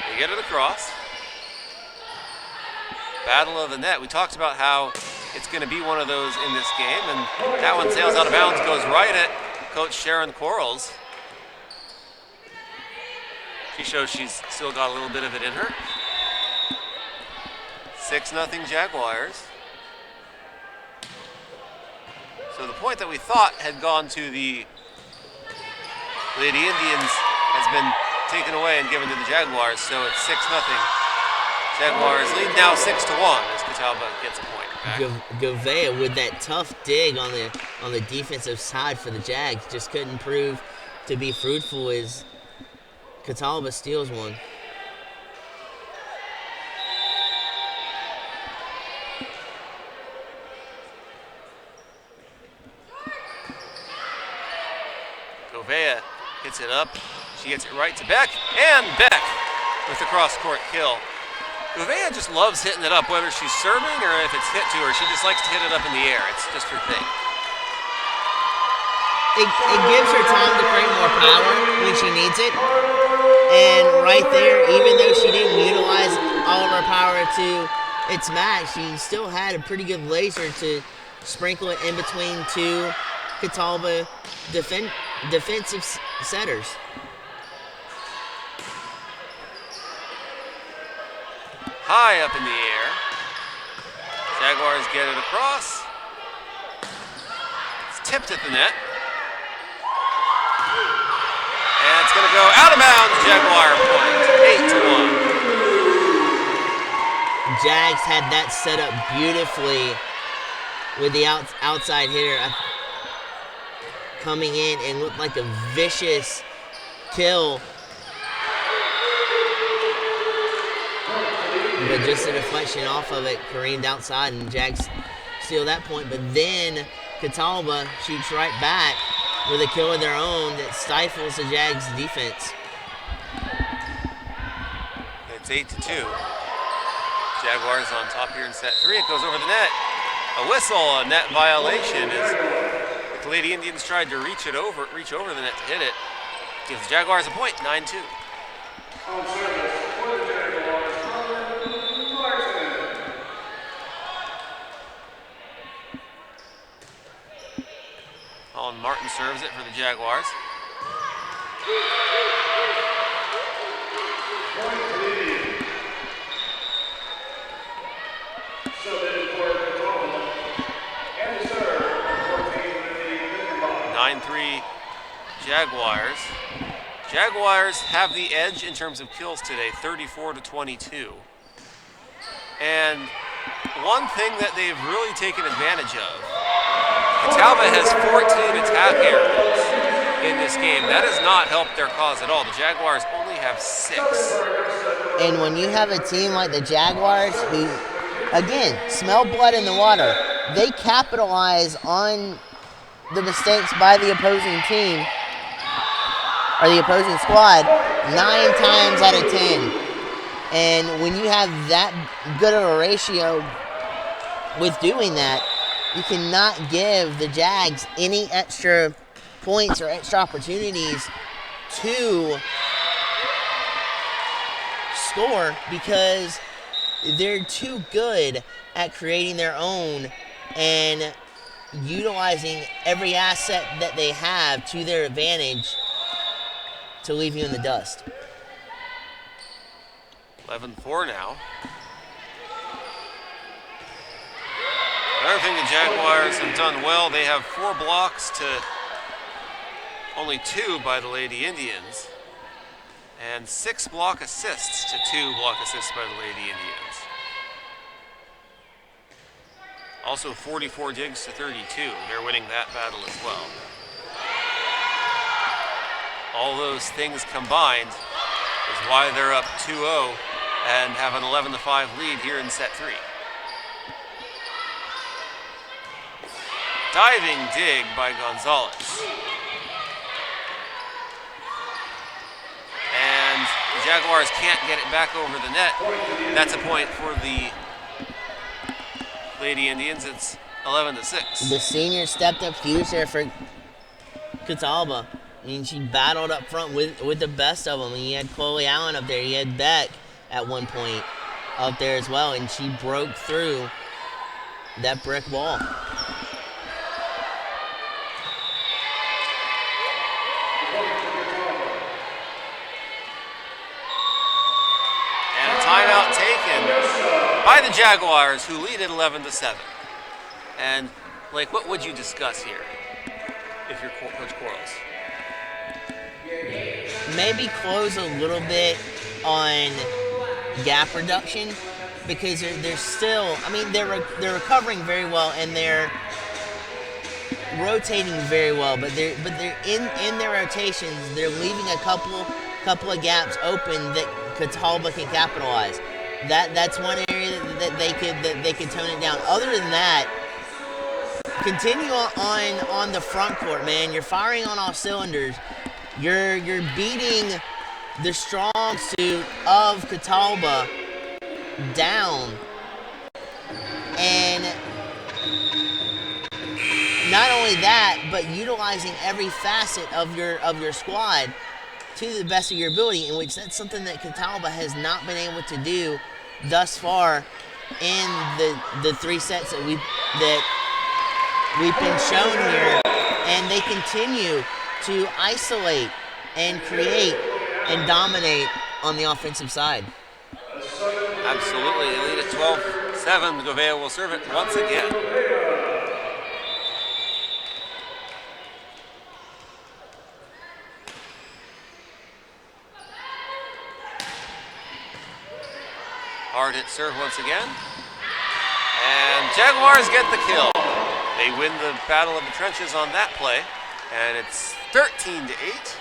They get it across. Battle of the net. We talked about how it's going to be one of those in this game, and that one sails out of bounds, goes right at Coach Sharon Quarles. She shows she's still got a little bit of it in her. 6-0 Jaguars. So the point that we thought had gone to the Lady Indians has been taken away and given to the Jaguars, so it's 6-0. Jaguars lead now 6-1 as Catawba gets a point back. Govea with that tough dig on the defensive side for the Jags just couldn't prove to be fruitful as Catawba steals one. Govea hits it up. She gets it right to Beck, and Beck with the cross-court kill. Govea just loves hitting it up, whether she's serving or if it's hit to her. She just likes to hit it up in the air. It's just her thing. It gives her time to create more power when she needs it. And right there, even though she didn't utilize all of her power to its match, she still had a pretty good laser to sprinkle it in between two Catawba defensive setters. High up in the air. Jaguars get it across. It's tipped at the net. And it's going to go out of bounds, Jaguar point, 8-1. Jags had that set up beautifully with the outside hitter coming in and looked like a vicious kill. But just a deflection off of it, careened outside, and Jags steal that point. But then Catawba shoots right back with a kill of their own that stifles the Jags' defense. It's 8-2. Jaguars on top here in set 3. It goes over the net. A whistle, a net violation as the Lady Indians tried to reach over the net to hit it. Gives the Jaguars a point, 9-2. Colin Martin serves it for the Jaguars. Jaguars. Jaguars have the edge in terms of kills today, 34-22. And one thing that they've really taken advantage of, Catawba has 14 attack arrows in this game. That has not helped their cause at all. The Jaguars only have 6. And when you have a team like the Jaguars who, again, smell blood in the water, they capitalize on the mistakes by the opposing team or the opposing squad 9 times out of 10. And when you have that good of a ratio with doing that, you cannot give the Jags any extra points or extra opportunities to score because they're too good at creating their own and utilizing every asset that they have to their advantage to leave you in the dust. 11-4 now. Another thing the Jaguars have done well, they have 4 blocks to only 2 by the Lady Indians, and 6 block assists to 2 block assists by the Lady Indians. Also 44 digs to 32. They're winning that battle as well. All those things combined is why they're up 2-0 and have an 11-5 lead here in set 3. Diving dig by Gonzalez. And the Jaguars can't get it back over the net. That's a point for the Lady Indians. It's 11-6. The senior stepped up huge there for Catawba. I mean, she battled up front with the best of them. And you had Chloe Allen up there. You had Beck at one point up there as well. And she broke through that brick wall. And a timeout taken by the Jaguars, who lead at 11-7. And, Blake, what would you discuss here if you're Coach Quarles? Maybe close a little bit on gap reduction because they're still, I mean, they're recovering very well and they're rotating very well, but they're in their rotations, they're leaving a couple of gaps open that Catawba can capitalize. That's one area that they could tone it down. Other than that, continue on the front court, man. You're firing on all cylinders. You're beating the strong suit of Catawba down, and not only that, but utilizing every facet of your squad to the best of your ability, in which that's something that Catawba has not been able to do thus far in the 3 sets that we've been shown here, and they continue to isolate and create and dominate on the offensive side. Absolutely. They lead at 12-7. Gouveia will serve it once again. Hard hit serve once again. And Jaguars get the kill. They win the battle of the trenches on that play. And it's 13-8.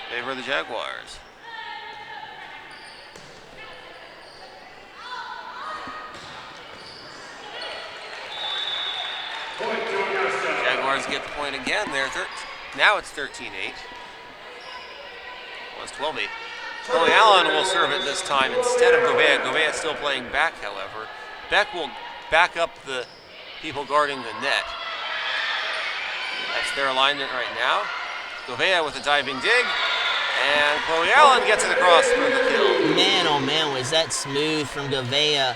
Favor the Jaguars. Jaguars get the point again. Now it's 13-8. Well, it's 12-8. Chloe Allen will serve it this time instead of Gouveia. Gouveia is still playing back, however. Beck will back up the people guarding the net. That's their alignment right now. Gouveia with a diving dig. And Chloe Allen gets it across for the kill. Man, oh man, was that smooth from Gouveia.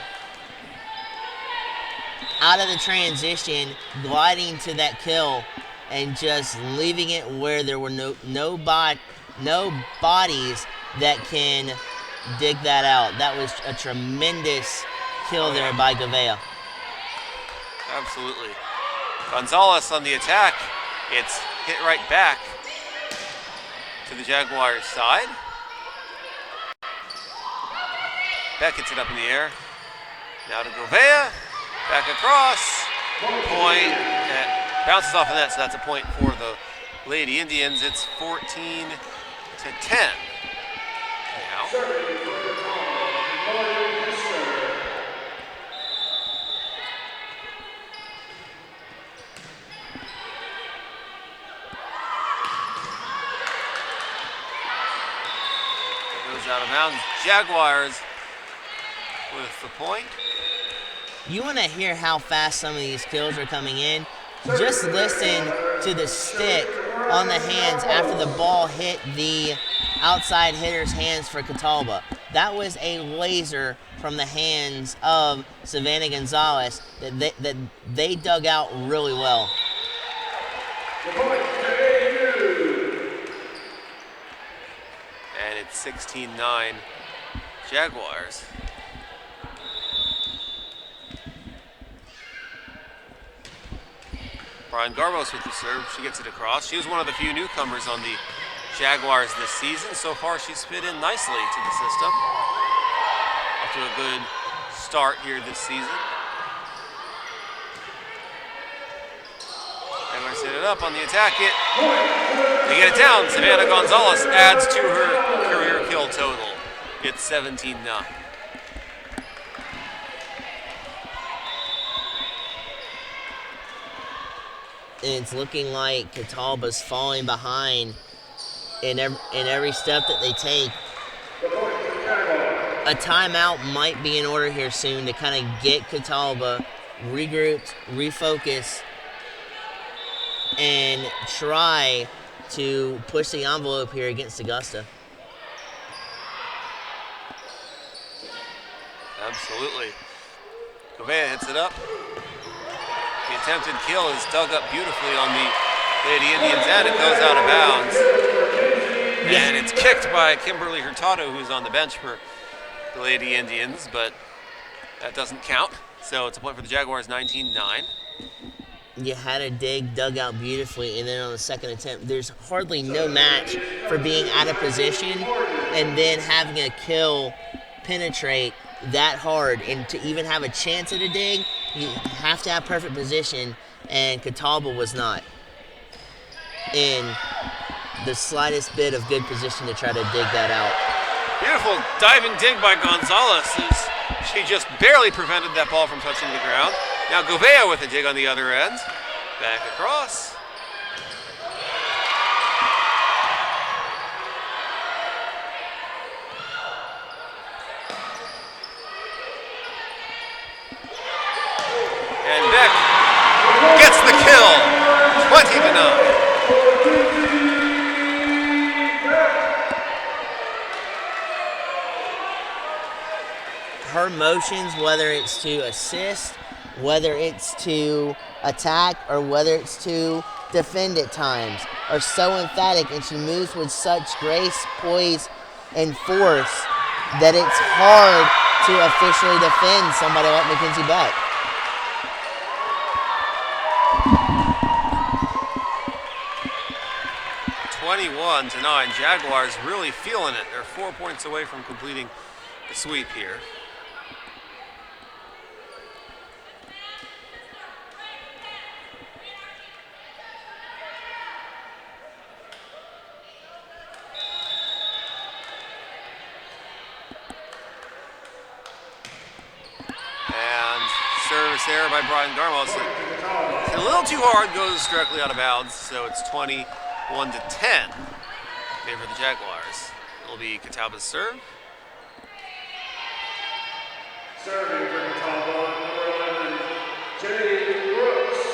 Out of the transition, gliding to that kill, and just leaving it where there were no bodies that can dig that out. That was a tremendous kill there by Gouveia. Absolutely. Gonzalez on the attack. It's hit right back to the Jaguars' side. Beck gets it up in the air. Now to Gouveia. Back across. Point. Bounces off the net, so that's a point for the Lady Indians. It's 14-10. Now. Goes out of bounds. Jaguars with the point. You want to hear how fast some of these kills are coming in? Just listen to the stick on the hands after the ball hit the outside hitter's hands for Catawba. That was a laser from the hands of Savannah Gonzalez that they dug out really well. And it's 16-9 Jaguars. Brian Garbos with the serve. She gets it across. She was one of the few newcomers on the Jaguars this season. So far, she's fit in nicely to the system. Off to a good start here this season. Jaguars set it up on the attack. They get it down. Savannah Gonzalez adds to her career kill total. It's 17-9. And it's looking like Catawba's falling behind in every step that they take. A timeout might be in order here soon to kind of get Catawba regrouped, refocus, and try to push the envelope here against Augusta. Absolutely. Gouveia hits it up. The attempted kill is dug up beautifully on the Lady Indians, and it goes out of bounds. Yeah. And it's kicked by Kimberly Hurtado, who's on the bench for the Lady Indians, but that doesn't count. So it's a point for the Jaguars, 19-9. You had a dig dug out beautifully, and then on the second attempt, there's hardly no match for being out of position and then having a kill penetrate that hard. And to even have a chance at a dig, you have to have perfect position, and Catawba was not in the slightest bit of good position to try to dig that out. Beautiful diving dig by Gonzalez. She just barely prevented that ball from touching the ground. Now Gouveia with a dig on the other end. Back across. And Beck gets the kill, 20-9. her motions, whether it's to assist, whether it's to attack, or whether it's to defend at times, are so emphatic, and she moves with such grace, poise, and force that it's hard to officially defend somebody like Mackenzie Beck. (21-9). Jaguars really feeling it. They're 4 points away from completing the sweep here. Service error by Brian Garmo. It's a little too hard, goes directly out of bounds, so it's 21-10 in favor of the Jaguars. It'll be Catawba's serve. Serving for Catawba, number 11, Jay Brooks.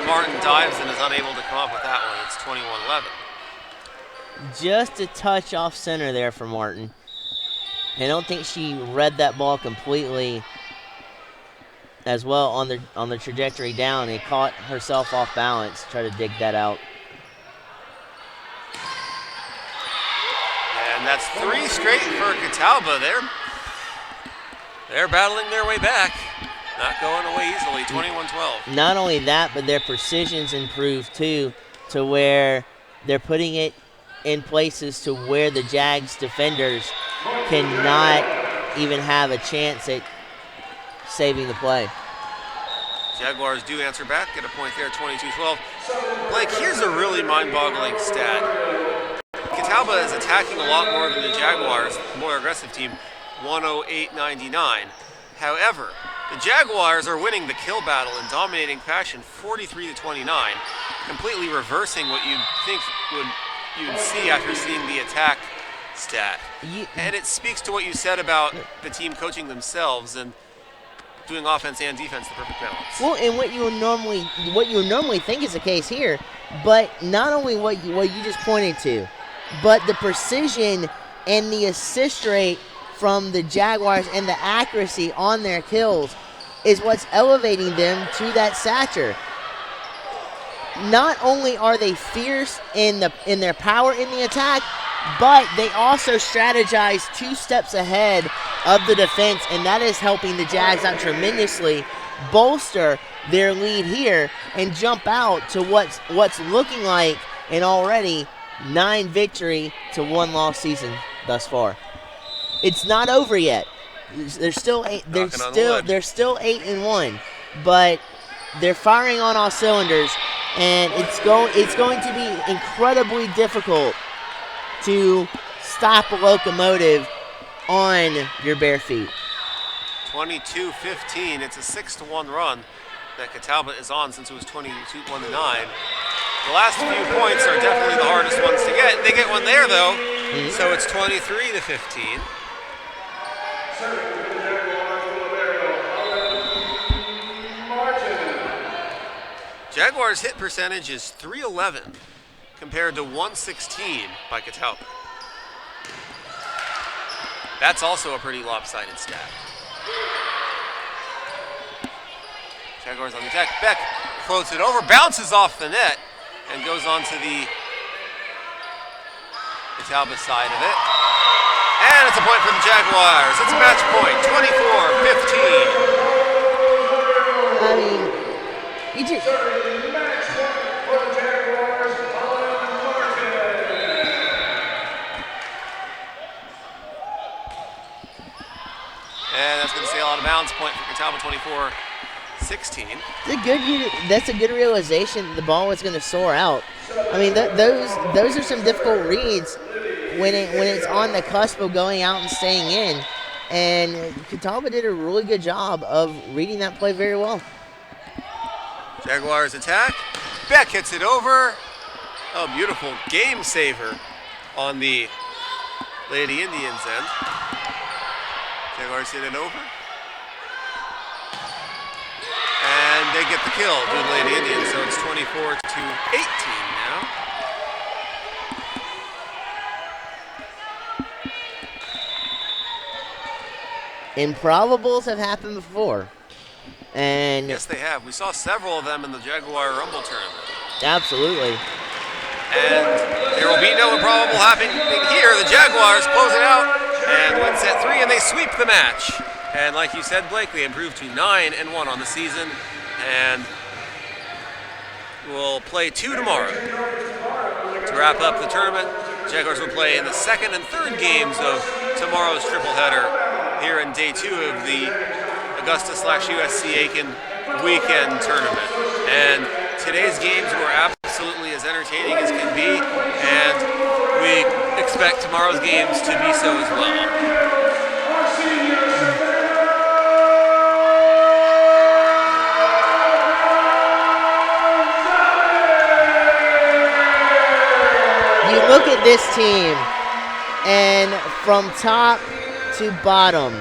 Martin dives and is unable to come up with that one. It's 21-11. Just a touch off center there for Martin. I don't think she read that ball completely as well on the trajectory down and caught herself off balance. Try to dig that out. And that's 3 straight for Catawba. They're battling their way back. Not going away easily, 21-12. Not only that, but their precision's improved too, to where they're putting it in places to where the Jags defenders cannot even have a chance at saving the play. Jaguars do answer back, get a point there, 22-12. Blake, here's a really mind-boggling stat. Catawba is attacking a lot more than the Jaguars, more aggressive team, 108-99. However, the Jaguars are winning the kill battle in dominating fashion, 43-29, completely reversing what you'd think you'd see after seeing the attack stat. And it speaks to what you said about the team coaching themselves and doing offense and defense the perfect balance. Well, and what you would normally think is the case here, but not only what you just pointed to, but the precision and the assist rate from the Jaguars and the accuracy on their kills is what's elevating them to that stature. Not only are they fierce in their power in the attack, but they also strategize 2 steps ahead of the defense, and that is helping the Jags out tremendously, bolster their lead here, and jump out to what's looking like an already 9 victory to 1 loss season thus far. It's not over yet. They're still 8-1, but they're firing on all cylinders, and it's going to be incredibly difficult to stop a locomotive on your bare feet. 22-15. It's a 6-1 run that Catawba is on since it was 22-9. The last few points are definitely the hardest ones to get. They get one there though, so it's 23-15. Jaguars' hit percentage is .311 compared to .116 by Catawba. That's also a pretty lopsided stat. Jaguars on the attack. Beck floats it over, bounces off the net, and goes on to the Catawba side of it. And it's a point for the Jaguars. It's a match point, 24-15. I mean, you just... And that's going to sail out of bounds. Point for Catawba, 24-16. That's a good realization that the ball was going to soar out. I mean, those are some difficult reads when it's on the cusp of going out and staying in. And Catawba did a really good job of reading that play very well. Jaguars attack. Beck hits it over. Oh, beautiful game saver on the Lady Indians end. Jaguars hit it over. And they get the kill to the Lady Indians, so it's 24-18 now. Improbables have happened before. And yes, they have. We saw several of them in the Jaguar Rumble tournament. Absolutely. And there will be no improbable happening here. The Jaguars close it out and win set 3, and they sweep the match. And like you said, Blake, they improved to 9-1 on the season, and will play 2 tomorrow. To wrap up the tournament, Jaguars will play in the second and third games of tomorrow's triple header here in day 2 of the Augusta/USC Aiken weekend tournament. And today's games were absolutely as entertaining as can be, and we expect tomorrow's games to be so as well. You look at this team, and from top to bottom,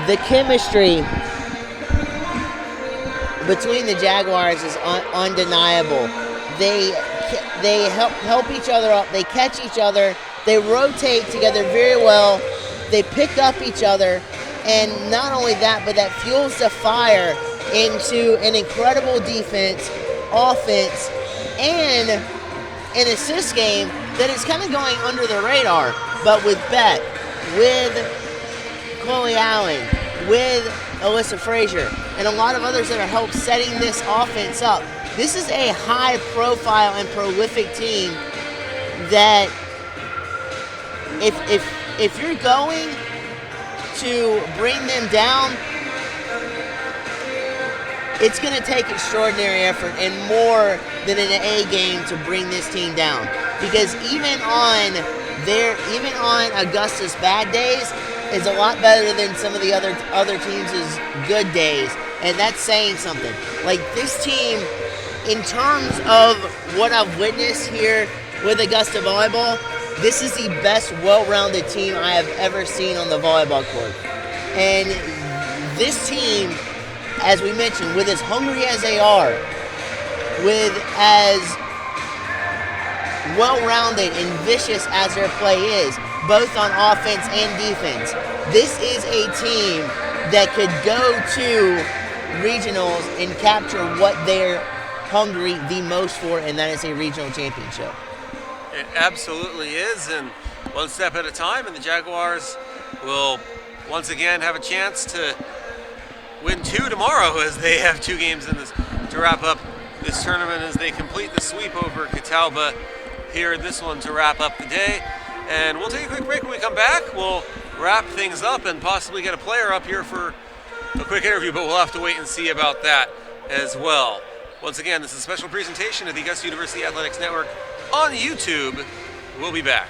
the chemistry between the Jaguars is undeniable. They help each other up. They catch each other. They rotate together very well. They pick up each other, and not only that, but that fuels the fire into an incredible defense, offense, and an assist game that is kind of going under the radar. But with Beck, with Chloe Allen, with Alyssa Frazier, and a lot of others that are helped setting this offense up, this is a high-profile and prolific team that if you're going to bring them down, it's going to take extraordinary effort and more than an A game to bring this team down. Because even on Augusta's bad days is a lot better than some of the other teams' good days, and that's saying something. Like, this team, in terms of what I've witnessed here with Augusta Volleyball, this is the best well-rounded team I have ever seen on the volleyball court. And this team, as we mentioned, with as hungry as they are, with as well-rounded and vicious as their play is, both on offense and defense, this is a team that could go to regionals and capture what they're hungry the most for, and that is a regional championship. It absolutely is, and one step at a time, and the Jaguars will once again have a chance to win 2 tomorrow, as they have 2 games in this to wrap up this tournament as they complete the sweep over Catawba here in this one to wrap up the day. And we'll take a quick break. When we come back, we'll wrap things up and possibly get a player up here for a quick interview, but we'll have to wait and see about that as well. Once again, this is a special presentation of the Augusta University Athletics Network on YouTube. We'll be back.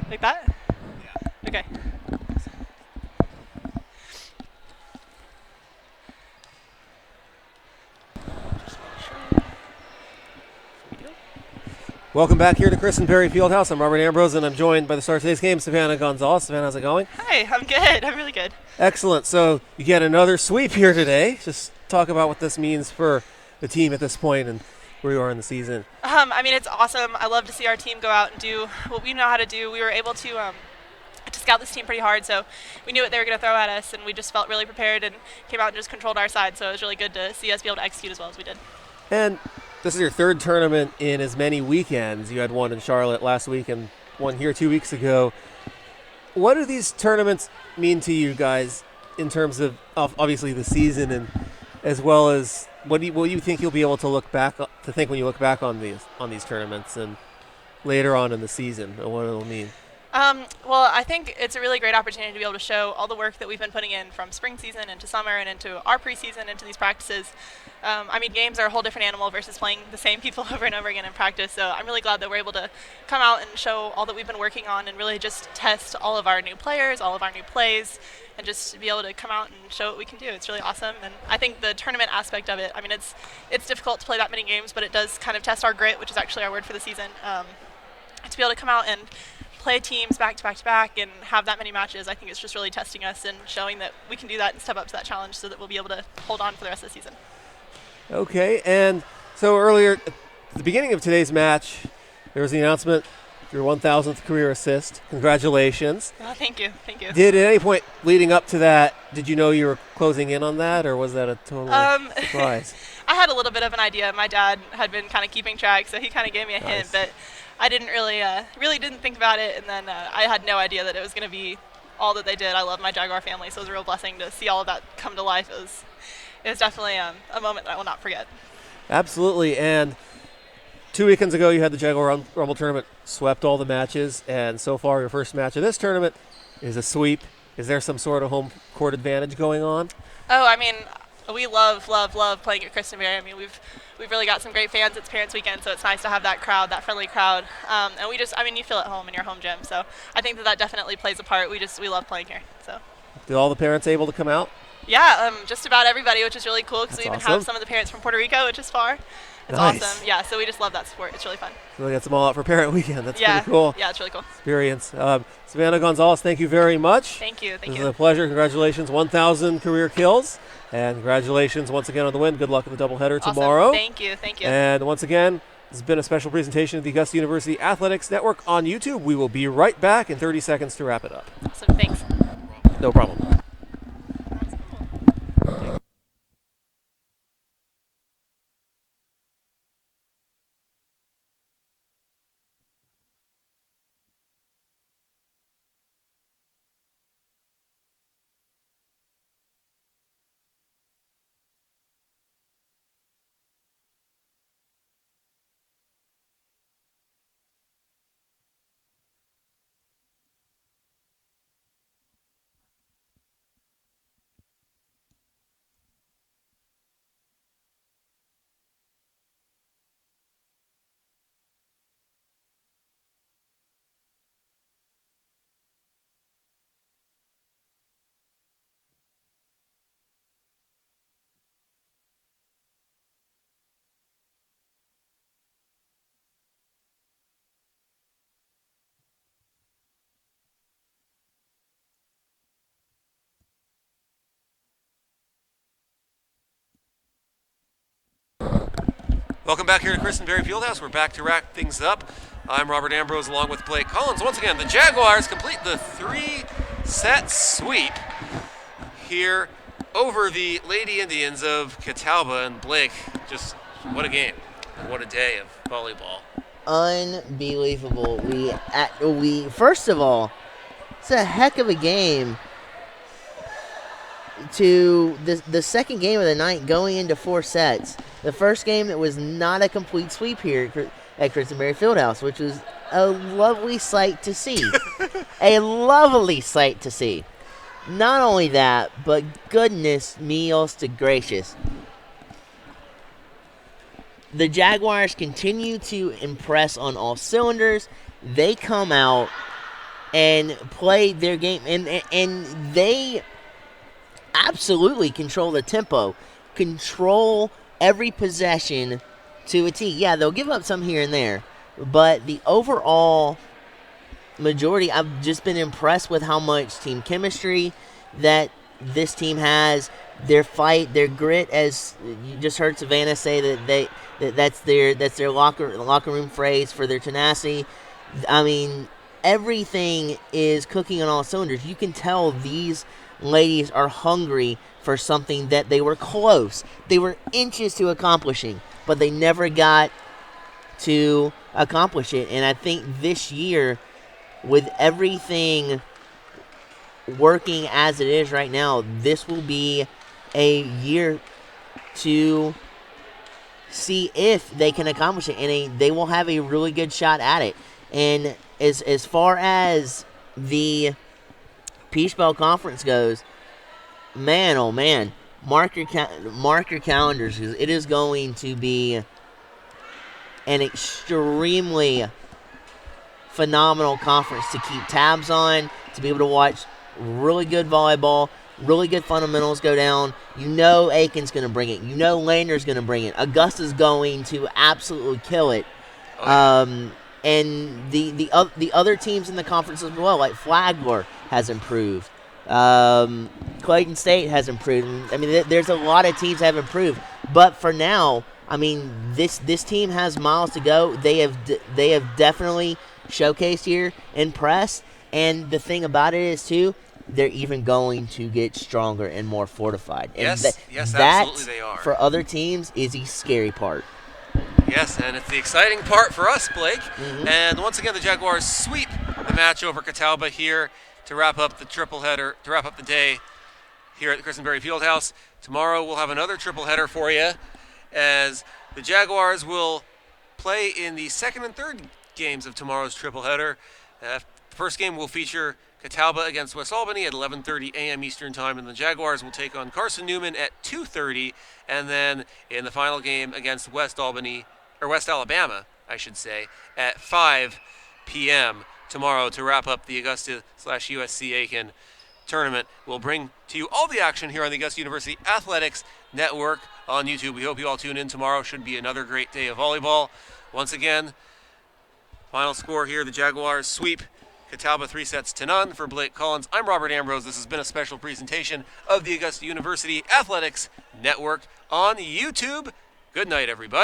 Like that? Yeah. Okay. Welcome back here to Chris and Barry Fieldhouse. I'm Robert Ambrose, and I'm joined by the star of today's game, Savannah Gonzalez. Savannah, how's it going? Hi, I'm good. I'm really good. Excellent. So you get another sweep here today. Just talk about what this means for the team at this point and where you are in the season. I mean, it's awesome. I love to see our team go out and do what we know how to do. We were able to scout this team pretty hard, so we knew what they were going to throw at us, and we just felt really prepared and came out and just controlled our side. So it was really good to see us be able to execute as well as we did. And this is your third tournament in as many weekends. You had one in Charlotte last week and one here 2 weeks ago. What do these tournaments mean to you guys in terms of obviously the season, and as well as what do you think you'll be able to think when you look back on these tournaments and later on in the season, and what it'll mean? Well, I think it's a really great opportunity to be able to show all the work that we've been putting in from spring season into summer and into our preseason, into these practices. I mean, games are a whole different animal versus playing the same people over and over again in practice. So I'm really glad that we're able to come out and show all that we've been working on and really just test all of our new players, all of our new plays, and just be able to come out and show what we can do. It's really awesome. And I think the tournament aspect of it, I mean, it's difficult to play that many games, but it does kind of test our grit, which is actually our word for the season. To be able to come out and play teams back to back to back and have that many matches, I think it's just really testing us and showing that we can do that and step up to that challenge so that we'll be able to hold on for the rest of the season. Okay, and so earlier, at the beginning of today's match, there was the announcement of your 1,000th career assist. Congratulations. Oh, thank you. Did at any point leading up to that, did you know you were closing in on that, or was that a total surprise? I had a little bit of an idea. My dad had been kind of keeping track, so he kind of gave me a hint, but I didn't really didn't think about it, and then I had no idea that it was going to be all that they did. I love my Jaguar family, so it was a real blessing to see all of that come to life. It was definitely a moment that I will not forget. Absolutely, and 2 weekends ago you had the Jaguar Rumble tournament, swept all the matches, and so far your first match of this tournament is a sweep. Is there some sort of home court advantage going on? Oh, I mean, we love playing at Kristen Berry. I mean, we've really got some great fans. It's Parents Weekend, so it's nice to have that crowd, that friendly crowd. And you feel at home in your home gym. So I think that definitely plays a part. We love playing here. So. Did all the parents able to come out? Yeah, just about everybody, which is really cool because we even awesome. have some of the parents from Puerto Rico, which is far. It's nice. awesome. Yeah, so we just love that sport. It's really fun. So we got them all out for Parent Weekend. That's pretty cool. Yeah, it's really cool. Experience. Savannah Gonzalez, thank you very much. Thank you. This is a pleasure. Congratulations, 1,000 career kills. And congratulations once again on the win. Good luck with the doubleheader tomorrow. Thank you. And once again, this has been a special presentation of the Augusta University Athletics Network on YouTube. We will be right back in 30 seconds to wrap it up. Awesome. Thanks. No problem. Welcome back here to Chris and Barry Fieldhouse. We're back to wrap things up. I'm Robert Ambrose along with Blake Collins. Once again, the Jaguars complete the 3-set sweep here over the Lady Indians of Catawba. And Blake, just what a game and what a day of volleyball. Unbelievable. We first of all, it's a heck of a game. To the second game of the night going into 4 sets. The first game, it was not a complete sweep here at Kristen Berry Fieldhouse, which was a lovely sight to see. A lovely sight to see. Not only that, but goodness me, to gracious. The Jaguars continue to impress on all cylinders. They come out and play their game, and they absolutely control the tempo, control every possession to a T. Yeah, they'll give up some here and there, but the overall majority, I've just been impressed with how much team chemistry that this team has, their fight, their grit. As you just heard Savannah say that's their locker room phrase for their tenacity. I mean, everything is cooking on all cylinders. You can tell these ladies are hungry for something that they were close. They were inches to accomplishing, but they never got to accomplish it. And I think this year, with everything working as it is right now, this will be a year to see if they can accomplish it, and they will have a really good shot at it. And as far as the Peach Belt Conference goes, man, oh man, mark your calendars, because it is going to be an extremely phenomenal conference to keep tabs on, to be able to watch really good volleyball, really good fundamentals go down. You know Aiken's going to bring it. You know Lander's going to bring it. Augusta's going to absolutely kill it. And the other teams in the conference as well, like Flagler has improved. Clayton State has improved. I mean, there's a lot of teams that have improved. But for now, I mean, this team has miles to go. They have definitely showcased here, impressed. And the thing about it is, too, they're even going to get stronger and more fortified. And yes, that, absolutely they are. for other teams, is the scary part. Yes, and it's the exciting part for us, Blake. Mm-hmm. And once again, the Jaguars sweep the match over Catawba here to wrap up the triple header, to wrap up the day here at the Kristen Berry Fieldhouse. Tomorrow we'll have another triple header for you, as the Jaguars will play in the second and third games of tomorrow's triple header. The first game will feature Catawba against West Albany at 11:30 a.m. Eastern Time, and the Jaguars will take on Carson Newman at 2:30, and then in the final game against West Alabama, I should say, at 5 p.m. tomorrow to wrap up the Augusta/USC Aiken tournament. We'll bring to you all the action here on the Augusta University Athletics Network on YouTube. We hope you all tune in tomorrow. Should be another great day of volleyball. Once again, final score here, the Jaguars sweep Catawba 3-0. For Blake Collins, I'm Robert Ambrose. This has been a special presentation of the Augusta University Athletics Network on YouTube. Good night, everybody.